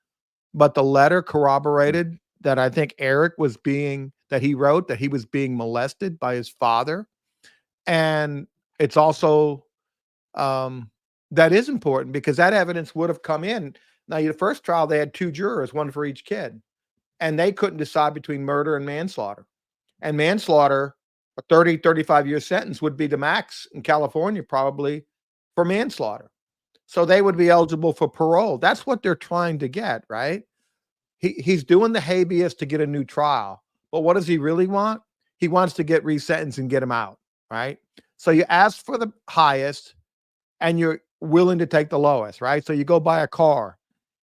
B: but the letter corroborated that I think Eric was being that he wrote that he was being molested by his father. And it's also that is important because that evidence would have come in. Now, the first trial, they had two jurors, one for each kid, and they couldn't decide between murder and manslaughter. And manslaughter, a 30, 35-year sentence would be the max in California, probably for manslaughter. So they would be eligible for parole. That's what they're trying to get, right? He's doing the habeas to get a new trial. But what does he really want? He wants to get resentenced and get him out, right? So you ask for the highest and you're willing to take the lowest, right? So you go buy a car.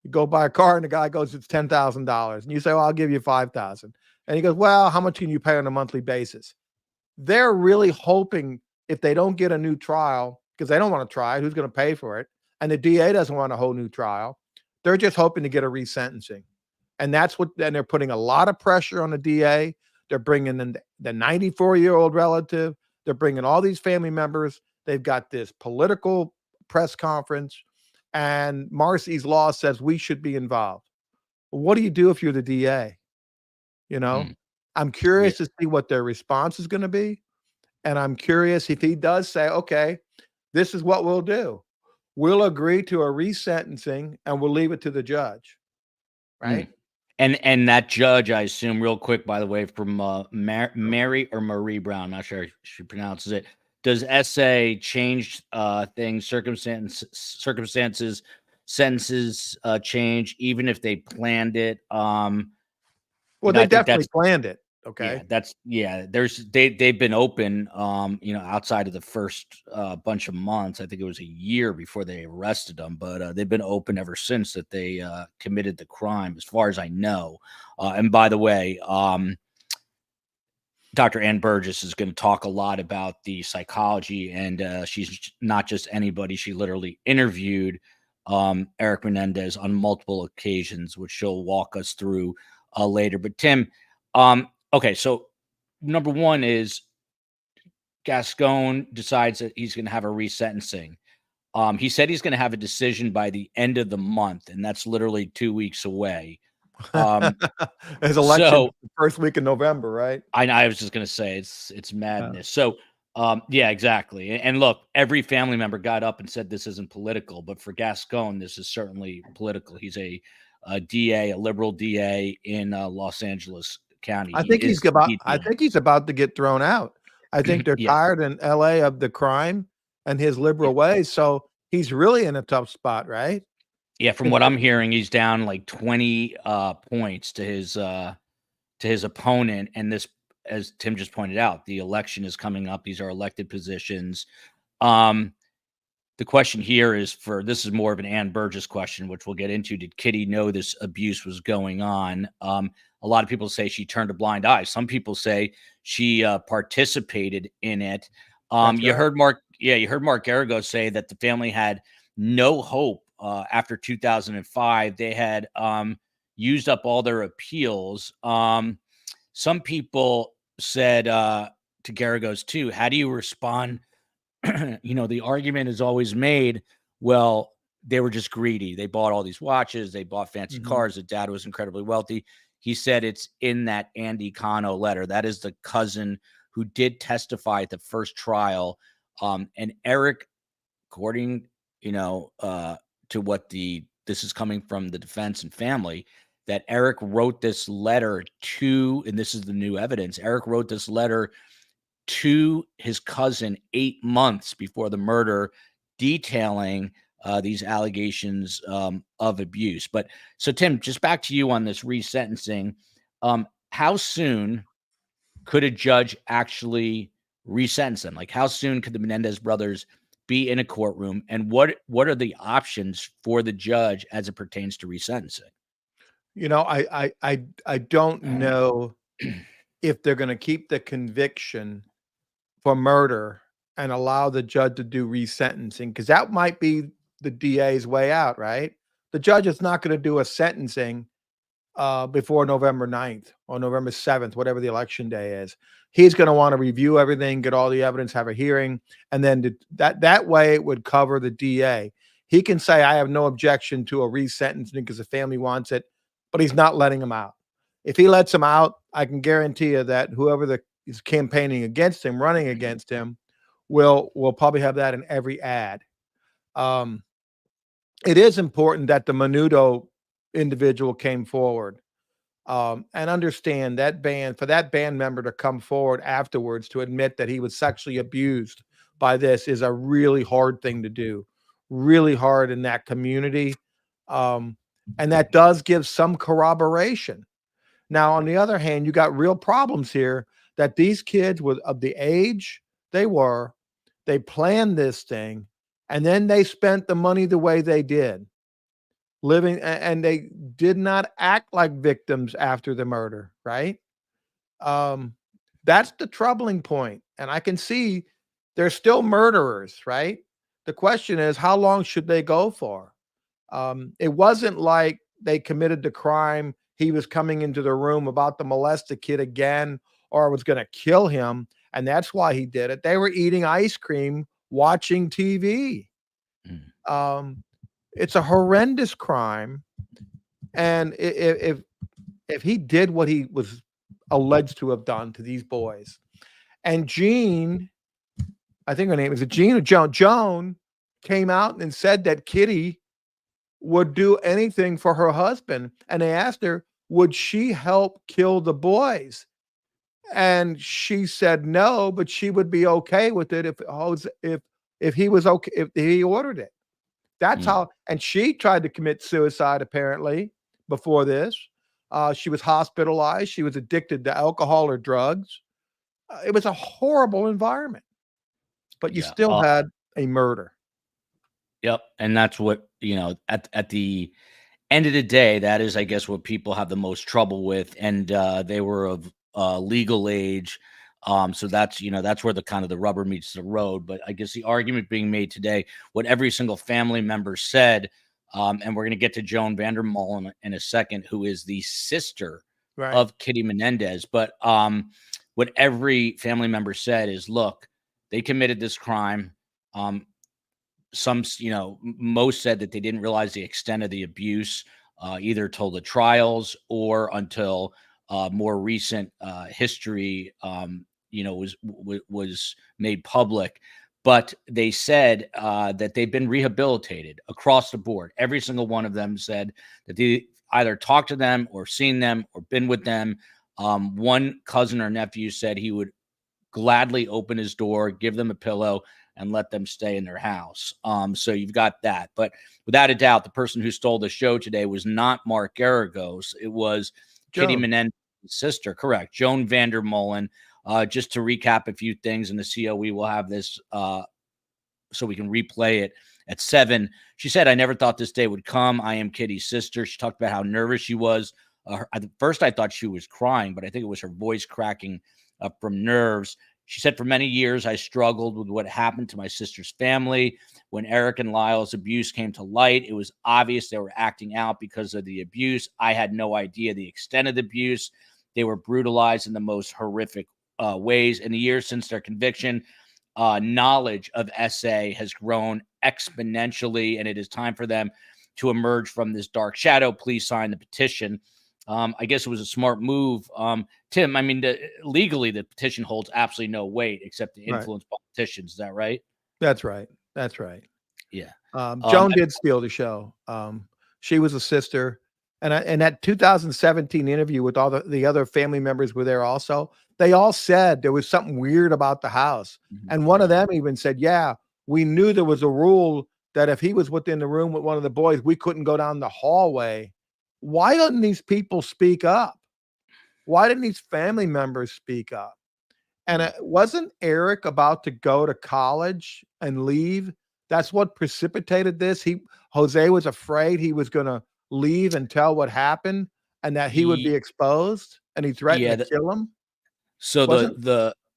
B: You go buy a car and the guy goes, it's $10,000. And you say, well, I'll give you 5,000. And he goes, well, how much can you pay on a monthly basis? They're really hoping if they don't get a new trial, because they don't want to try it, who's going to pay for it? And the DA doesn't want a whole new trial. They're just hoping to get a resentencing. And that's what, then they're putting a lot of pressure on the DA. They're bringing in the 94-year-old relative. They're bringing all these family members. They've got this political press conference. And Marcy's law says we should be involved. Well, what do you do if you're the DA? You know, I'm
F: Yeah.
B: curious to see what their response is going to be. And I'm curious if he does say, okay, this is what we'll do. We'll agree to a resentencing and we'll leave it to the judge. Right.
F: And that judge, I assume, real quick, by the way, from Mary or Marie Brown, I'm not sure how she pronounces it. Does SA change things, circumstances, sentences change, even if they planned it?
B: Well, they definitely planned it. Okay.
F: They've been open, outside of the first bunch of months. I think it was a year before they arrested them, but they've been open ever since that they committed the crime, as far as I know. And by the way, Dr. Ann Burgess is going to talk a lot about the psychology, and she's not just anybody. She literally interviewed Eric Menendez on multiple occasions, which she'll walk us through later. But Tim, okay, so number one is Gascon decides that he's going to have a resentencing. He said he's going to have a decision by the end of the month, and that's literally 2 weeks away.
B: His election the first week in November, right?
F: I was just going to say it's madness. So, yeah, exactly. And look, every family member got up and said this isn't political, but for Gascon, this is certainly political. He's a DA, a liberal DA in Los Angeles County.
B: I think he's about to get thrown out. I think they're tired in LA of the crime and his liberal ways. So he's really in a tough spot, right?
F: Yeah, from what I'm hearing, he's down like 20 points to his opponent. And this, as Tim just pointed out, the election is coming up. These are elected positions. The question here is this is more of an Ann Burgess question, which we'll get into. Did Kitty know this abuse was going on? A lot of people say she turned a blind eye. Some people say she participated in it. You heard Mark Geragos say that the family had no hope after 2005. They had used up all their appeals. Some people said to Geragos too, how do you respond? The argument is always made, well, they were just greedy. They bought all these watches. They bought fancy cars. The dad was incredibly wealthy. He said it's in that Andy Cano letter. That is the cousin who did testify at the first trial. And Eric, according, to what this is coming from the defense and family, that Eric wrote this letter to, and this is the new evidence, Eric wrote this letter to his cousin 8 months before the murder, detailing these allegations of abuse. But so, Tim, just back to you on this resentencing. How soon could a judge actually resentence them? Like, how soon could the Menendez brothers be in a courtroom, and what are the options for the judge as it pertains to resentencing?
B: I don't know if they're going to keep the conviction for murder and allow the judge to do resentencing, because that might be the DA's way out, right? The judge is not going to do a sentencing before November 9th or November 7th, whatever the election day is. He's going to want to review everything, get all the evidence, have a hearing, and then that way it would cover the DA. He can say, I have no objection to a resentencing because the family wants it, but he's not letting him out. If he lets him out, I can guarantee you that whoever is campaigning against him, running against him, will probably have that in every ad. It is important that the Menudo individual came forward, and understand that for that band member to come forward afterwards to admit that he was sexually abused by this is a really hard thing to do, really hard in that community. And that does give some corroboration. Now, on the other hand, you got real problems here that these kids were of the age they planned this thing, and then they spent the money the way they did, and they did not act like victims after the murder, right? That's the troubling point. And I can see they're still murderers, right? The question is, how long should they go for? It wasn't like they committed the crime. He was coming into the room about to molest the kid again or was going to kill him. And that's why he did it. They were eating ice cream, watching TV. It's a horrendous crime. And if he did what he was alleged to have done to these boys, and Jean, I think her name is Jean or Joan, Joan came out and said that Kitty would do anything for her husband. And they asked her, would she help kill the boys? And she said no, but she would be okay with it if he was okay, if he ordered it. That's how, and she tried to commit suicide apparently before this. She was hospitalized. She was addicted to alcohol or drugs. It was a horrible environment, but you still had a murder.
F: Yep. And that's what, at the end of the day, that is, I guess, what people have the most trouble with. And they were of legal age. So that's where the kind of the rubber meets the road. But I guess the argument being made today, what every single family member said, and we're going to get to Joan Vandermolen in a second, who is the sister of Kitty Menendez. But what every family member said is, look, they committed this crime. Most said that they didn't realize the extent of the abuse, either till the trials or until more recent history, was made public. But they said that they've been rehabilitated across the board. Every single one of them said that they either talked to them or seen them or been with them. One cousin or nephew said he would gladly open his door, give them a pillow, and let them stay in their house. So you've got that. But without a doubt, the person who stole the show today was not Mark Geragos. It was Kitty Menendez's sister. Correct. Joan Vandermolen. Just to recap a few things, in the COE will have this so we can replay it at 7. She said, I never thought this day would come. I am Kitty's sister. She talked about how nervous she was. At first, I thought she was crying, but I think it was her voice cracking up from nerves. She said, for many years, I struggled with what happened to my sister's family. When Eric and Lyle's abuse came to light, it was obvious they were acting out because of the abuse. I had no idea the extent of the abuse. They were brutalized in the most horrific ways. In the years since their conviction, knowledge of SA has grown exponentially, and it is time for them to emerge from this dark shadow. Please sign the petition. I guess it was a smart move. Tim, I mean, legally, the petition holds absolutely no weight except to influence politicians. Is that right?
B: That's right. That's right.
F: Yeah.
B: Joan did steal the show. She was a sister. And that 2017 interview with all the other family members were there also. They all said there was something weird about the house. And one of them even said, yeah, we knew there was a rule that if he was within the room with one of the boys, we couldn't go down the hallway. Why didn't these people speak up? Why didn't these family members speak up? And wasn't Eric about to go to college and leave? That's what precipitated this. Jose was afraid he was going to leave and tell what happened and that he would be exposed, and he threatened to kill him.
F: So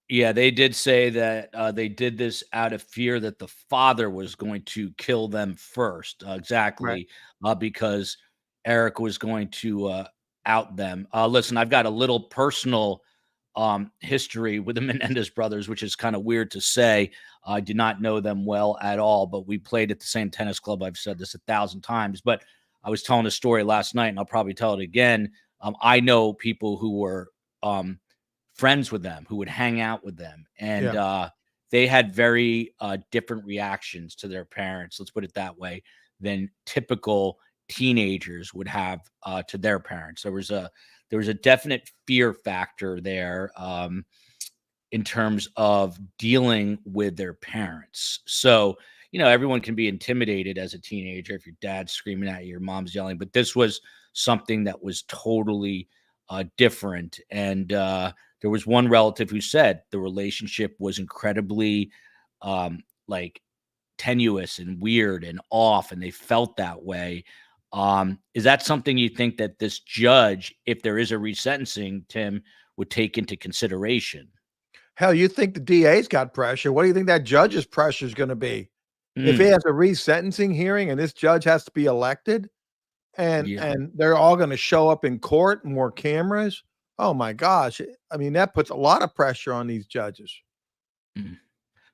F: Yeah, they did say that they did this out of fear that the father was going to kill them first.
B: Right.
F: Exactly, because Eric was going to out them. Listen, I've got a little personal history with the Menendez brothers, which is kind of weird to say. I did not know them well at all, but we played at the same tennis club. I've said this 1,000 times, but I was telling a story last night, and I'll probably tell it again. I know people who were um, friends with them, who would hang out with them, and
B: Yeah.
F: they had very different reactions to their parents. Let's put it that way, than typical teenagers would have to their parents. There was a definite fear factor there in terms of dealing with their parents. So, everyone can be intimidated as a teenager if your dad's screaming at you, your mom's yelling, but this was something that was totally different. And there was one relative who said the relationship was incredibly like tenuous and weird and off, and they felt that way. Is that something you think that this judge, if there is a resentencing, Tim, would take into consideration?
B: Hell, you think the DA's got pressure. What do you think that judge's pressure is gonna be? If he
F: Mm,
B: has a resentencing hearing and this judge has to be elected and
F: yeah.
B: they're all gonna show up in court, more cameras, oh my gosh. I mean, that puts a lot of pressure on these judges.
F: Mm.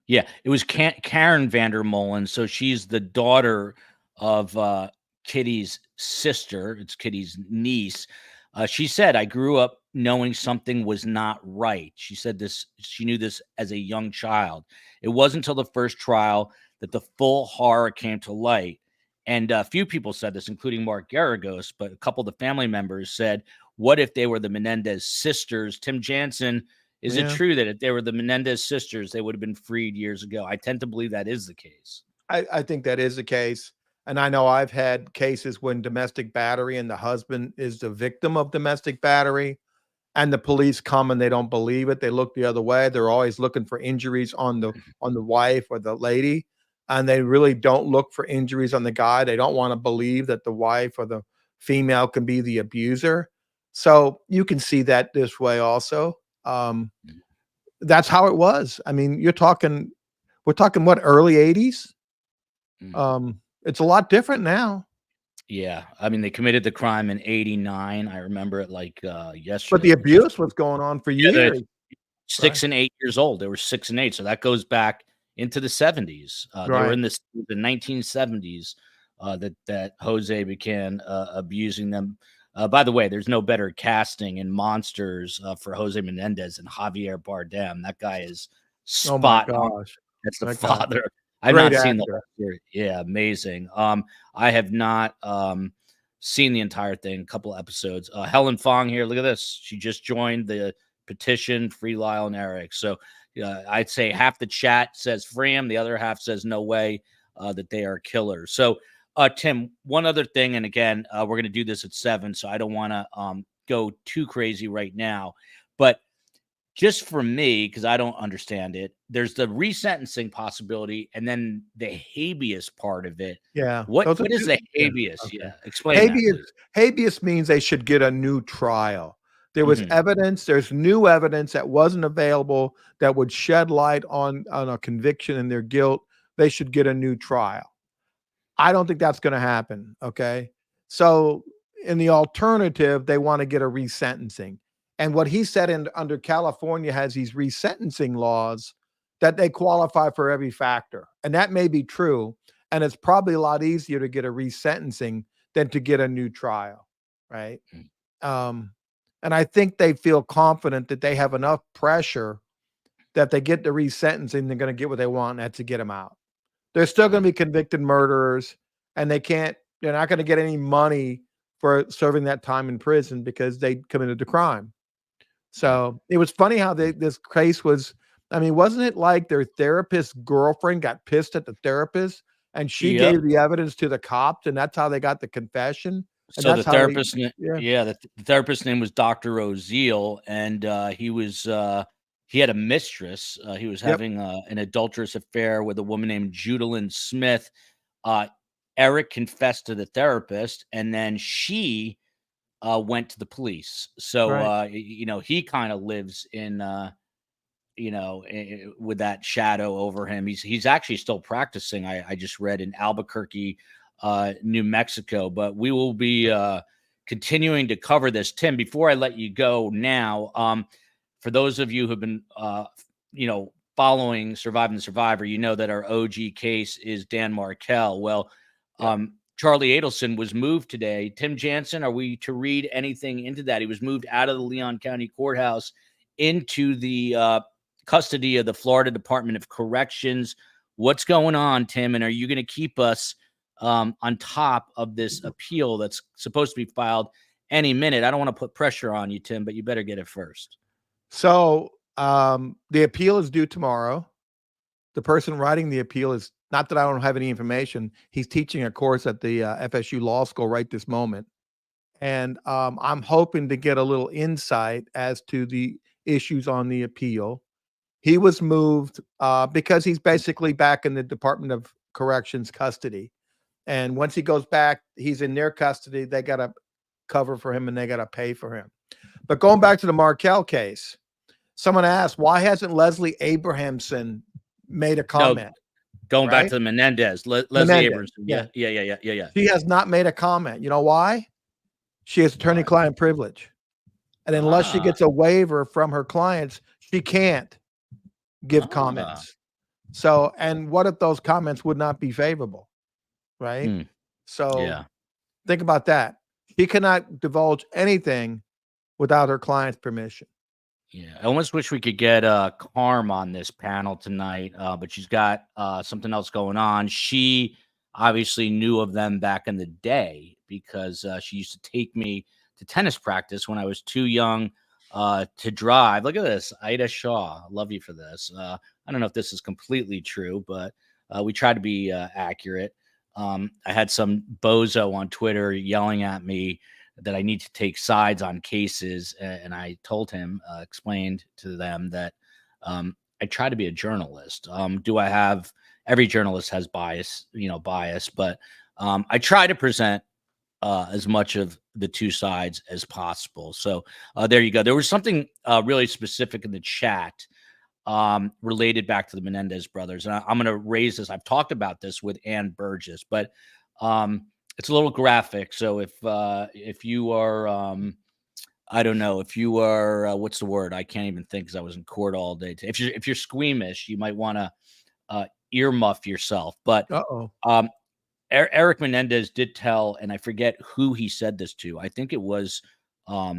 F: Yeah, it was Karen Vandermolen. So she's the daughter of Kitty's sister. It's Kitty's niece. She said, "I grew up knowing something was not right." She said this. She knew this as a young child. It wasn't until the first trial that the full horror came to light. And a few people said this, including Mark Geragos, but a couple of the family members said, "What if they were the Menendez sisters?" Tim Jansen, is it
B: Yeah.
F: true that if they were the Menendez sisters, they would have been freed years ago? I tend to believe that is the case.
B: I think that is the case. And I know I've had cases when domestic battery and the husband is the victim of domestic battery and the police come and they don't believe it. They look the other way. They're always looking for injuries on the wife or the lady, and they really don't look for injuries on the guy. They don't want to believe that the wife or the female can be the abuser. So you can see that this way also. Um, that's how it was. I mean, we're talking what, early 80s?
F: Mm.
B: It's a lot different now,
F: Yeah, I mean, they committed the crime in '89. I remember it like
B: but
F: yesterday.
B: the
F: It was just
B: abuse was going on for
F: yeah, they're
B: years, right?
F: 6 and 8 years old. They were 6 and 8, so that goes back into the '70s. They were
B: Right.
F: in the 1970s that Jose began abusing them. By the way, there's no better casting in Monsters for Jose Menendez than Javier Bardem. That guy is
B: Oh my
F: spot on.
B: gosh,
F: That's the
B: that guy,
F: father. I've
B: great
F: not seen the
B: actor.
F: whole series. Yeah, amazing. I have not seen the entire thing, a couple episodes. Helen Fong here, look at this. She just joined the petition, free Lyle and Eric. So I'd say half the chat says free him, the other half says no way that they are killers. So Tim, one other thing, and again, we're going to do this at 7, so I don't want to go too crazy right now, but just for me, because I don't understand it, there's the resentencing possibility and then the habeas part of it.
B: Yeah,
F: What
B: those are
F: what is
B: 2.
F: the
B: Yeah,
F: habeas?
B: okay.
F: Yeah, explain that,
B: Habeas
F: please.
B: habeas means they should get a new trial. There was
F: Mhm.
B: evidence, there's new evidence that wasn't available that would shed light on a conviction and their guilt. They should get a new trial. I don't think that's gonna happen, okay? So, in the alternative, they wanna get a resentencing, and what he said under California has these resentencing laws that they qualify for every factor, and that may be true, and it's probably a lot easier to get a resentencing than to get a new trial, right?
F: Mm.
B: Um, and I think they feel confident that they have enough pressure that they get the resentencing, they're gonna get what they want, and that's to get them out. They're still gonna
F: Mm.
B: be convicted murderers, and they're not gonna get any money for serving that time in prison because they committed the crime.
F: Mm.
B: So, it was funny how this case was. I mean, wasn't it like their therapist's girlfriend got pissed at the therapist, and she
F: Yep.
B: gave the evidence to the cops, and that's how they got the confession, and
F: So the
B: that's how they
F: therapist,
B: yeah,
F: yeah, the therapist's name was Dr. Oziel, and he had a mistress. He was
B: yep,
F: having an adulterous affair with a woman named Judalyn Smith. Uh, Eric confessed to the therapist, and then she went to the police. So
B: right,
F: he kind of lives with that shadow over him. He's actually still practicing. I just read in Albuquerque, New Mexico, but we will be continuing to cover this. Tim, before I let you go now, for those of you who've been, following Surviving the Survivor, you know that our OG case is Dan Markel. Well, Charlie Adelson was moved today. Tim Jansen, are we to read anything into that? He was moved out of the Leon County Courthouse into the custody of the Florida Department of Corrections. What's going on, Tim? And are you going to keep us on top of this appeal that's supposed to be filed any minute? I don't want to put pressure on you, Tim, but you better get it first.
B: So the appeal is due tomorrow. The person writing the appeal is, not that I don't have any information, he's teaching a course at the FSU Law School right this moment. And I'm hoping to get a little insight as to the issues on the appeal. He was moved because he's basically back in the Department of Corrections custody. And once he goes back, he's in their custody. They got to cover for him and they got to pay for him. But going back to the Markel case, someone asked, why hasn't Leslie Abrahamson made a comment?
F: Going back to the Menendez, Leslie Abrahamson. Yeah.
B: She has not made a comment. You know why? She has attorney-client privilege. And unless she gets a waiver from her clients, she can't give comments. So, and what if those comments would not be favorable? Right? So think about that. She cannot divulge anything without her client's permission.
F: Yeah, I almost wish we could get Carm on this panel tonight, but she's got something else going on. She obviously knew of them back in the day because she used to take me to tennis practice when I was too young to drive. Look at this, Ida Shaw. Love you for this. I don't know if this is completely true, but we try to be accurate. I had some bozo on Twitter yelling at me that I need to take sides on cases. And I told him, explained to them that I try to be a journalist. Every journalist has bias, but I try to present as much of the two sides as possible. So there you go. There was something really specific in the chat related back to the Menendez brothers. And I'm going to raise this. I've talked about this with Ann Burgess, but it's a little graphic. So if you are, I don't know, if you are, what's the word? I can't even think because I was in court all day. If you're squeamish, you might want to earmuff yourself. But Eric Menendez did tell, and I forget who he said this to. I think it was a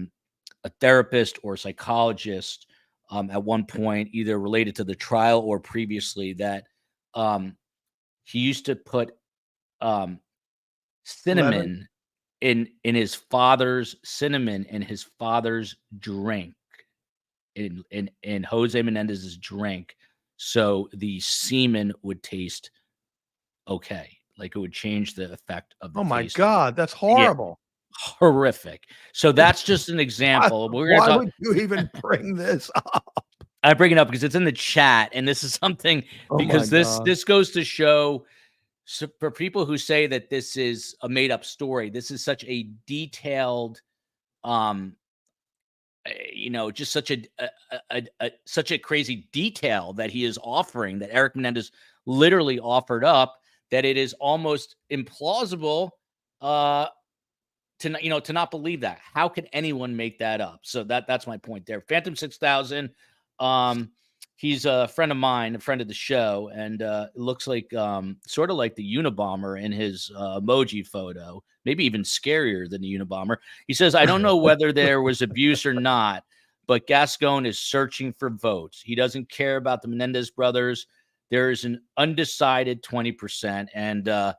F: therapist or psychologist at one point, either related to the trial or previously, that he used to put cinnamon in his father's drink, in Jose Menendez's drink, so the semen would taste okay, like it would change the effect of the taste.
B: My God, that's horrible.
F: Yeah, horrific. So that's just an example.
B: Why would you even bring this up?
F: I bring it up because it's in the chat, and this is something because this goes to show. So for people who say that this is a made-up story, this is such a detailed, just such a crazy detail that he is offering, that Eric Menendez literally offered up, that it is almost implausible to not believe that. How could anyone make that up? So that's my point there. Phantom 6000. He's a friend of mine, a friend of the show, and it looks like sort of like the Unabomber in his emoji photo, maybe even scarier than the Unabomber. He says, I don't know whether there was abuse or not, but Gascon is searching for votes. He doesn't care about the Menendez brothers. There is an undecided 20%, and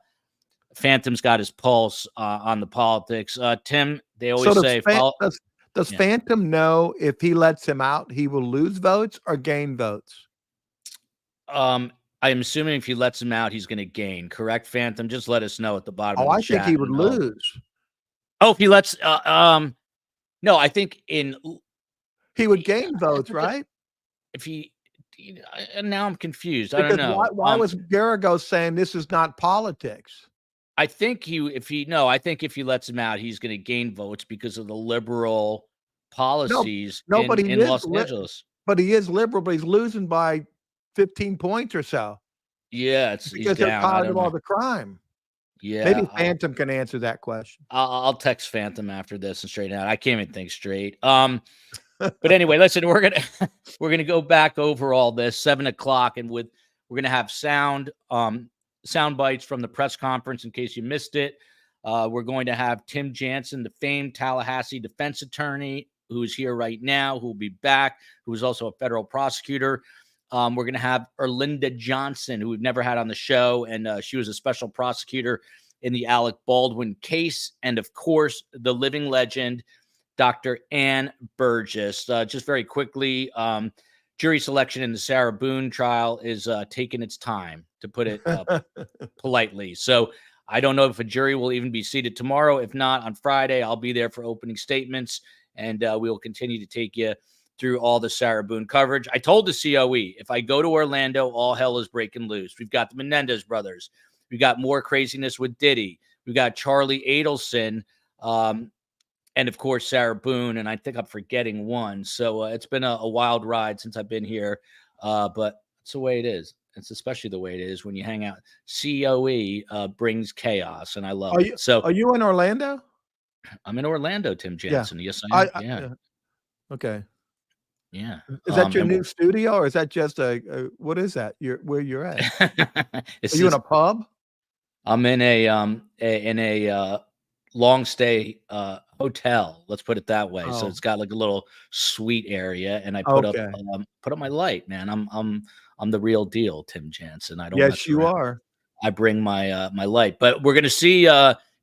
F: Phantom's got his pulse on the politics. Tim, they always say...
B: Does Phantom know if he lets him out, he will lose votes or gain votes?
F: I'm assuming if he lets him out, he's going to gain. Correct, Phantom? Just let us know at the bottom of the chat.
B: I think he would lose.
F: If he lets... no, I think
B: he would gain votes, right?
F: If he... now I'm confused.
B: Because
F: I don't know.
B: Why was Geragos saying this is not politics?
F: I think if he lets him out, he's going to gain votes because of the liberal policies in Los Angeles.
B: but he is liberal, but he's losing by 15 points or so
F: Yeah, he's
B: because they're
F: down. I
B: tired
F: don't
B: of all
F: know.
B: the crime.
F: Yeah,
B: Maybe Phantom can answer that question.
F: I'll text Phantom after this and straighten out. I can't even think straight. But anyway, listen, we're gonna go back over all this 7 o'clock, and we're gonna have sound bites from the press conference in case you missed it. We're going to have Tim Jansen, the famed Tallahassee defense attorney, who's here right now, who will be back, who is also a federal prosecutor. We're going to have Erlinda Johnson, who we've never had on the show, and she was a special prosecutor in the Alec Baldwin case. And, of course, the living legend, Dr. Ann Burgess. Just very quickly, jury selection in the Sarah Boone trial is taking its time, to put it politely. So I don't know if a jury will even be seated tomorrow. If not, on Friday, I'll be there for opening statements, and we will continue to take you through all the Sarah Boone coverage. I told the COE, if I go to Orlando, all hell is breaking loose. We've got the Menendez brothers. We got more craziness with Diddy. We got Charlie Adelson, and of course, Sarah Boone. And I think I'm forgetting one. So it's been a wild ride since I've been here. But it's the way it is. It's especially the way it is when you hang out. COE brings chaos, and I love it. So
B: are you in Orlando?
F: I'm in Orlando, Tim Jansen.
B: Yeah.
F: Yes, I am. Yeah.
B: Okay.
F: Yeah.
B: Is that your new studio, or is that just what is that? Where you're at? Are you in a pub?
F: I'm in a long stay hotel. Let's put it that way. So it's got like a little suite area, and I put up my light, man. I'm the real deal, Tim Jansen. I don't.
B: Yes, you are.
F: I bring my my light, but we're gonna see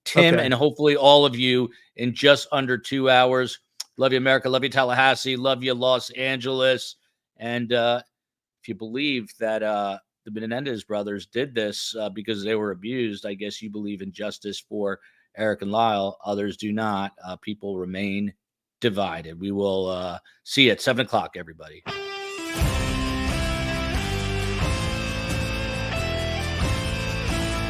F: Tim and hopefully all of you in just under 2 hours. Love you, America. Love you, Tallahassee. Love you, Los Angeles. And if you believe that the Menendez brothers did this because they were abused, I guess you believe in justice for Eric and Lyle. Others do not. People remain divided. We will see you at 7 o'clock, everybody.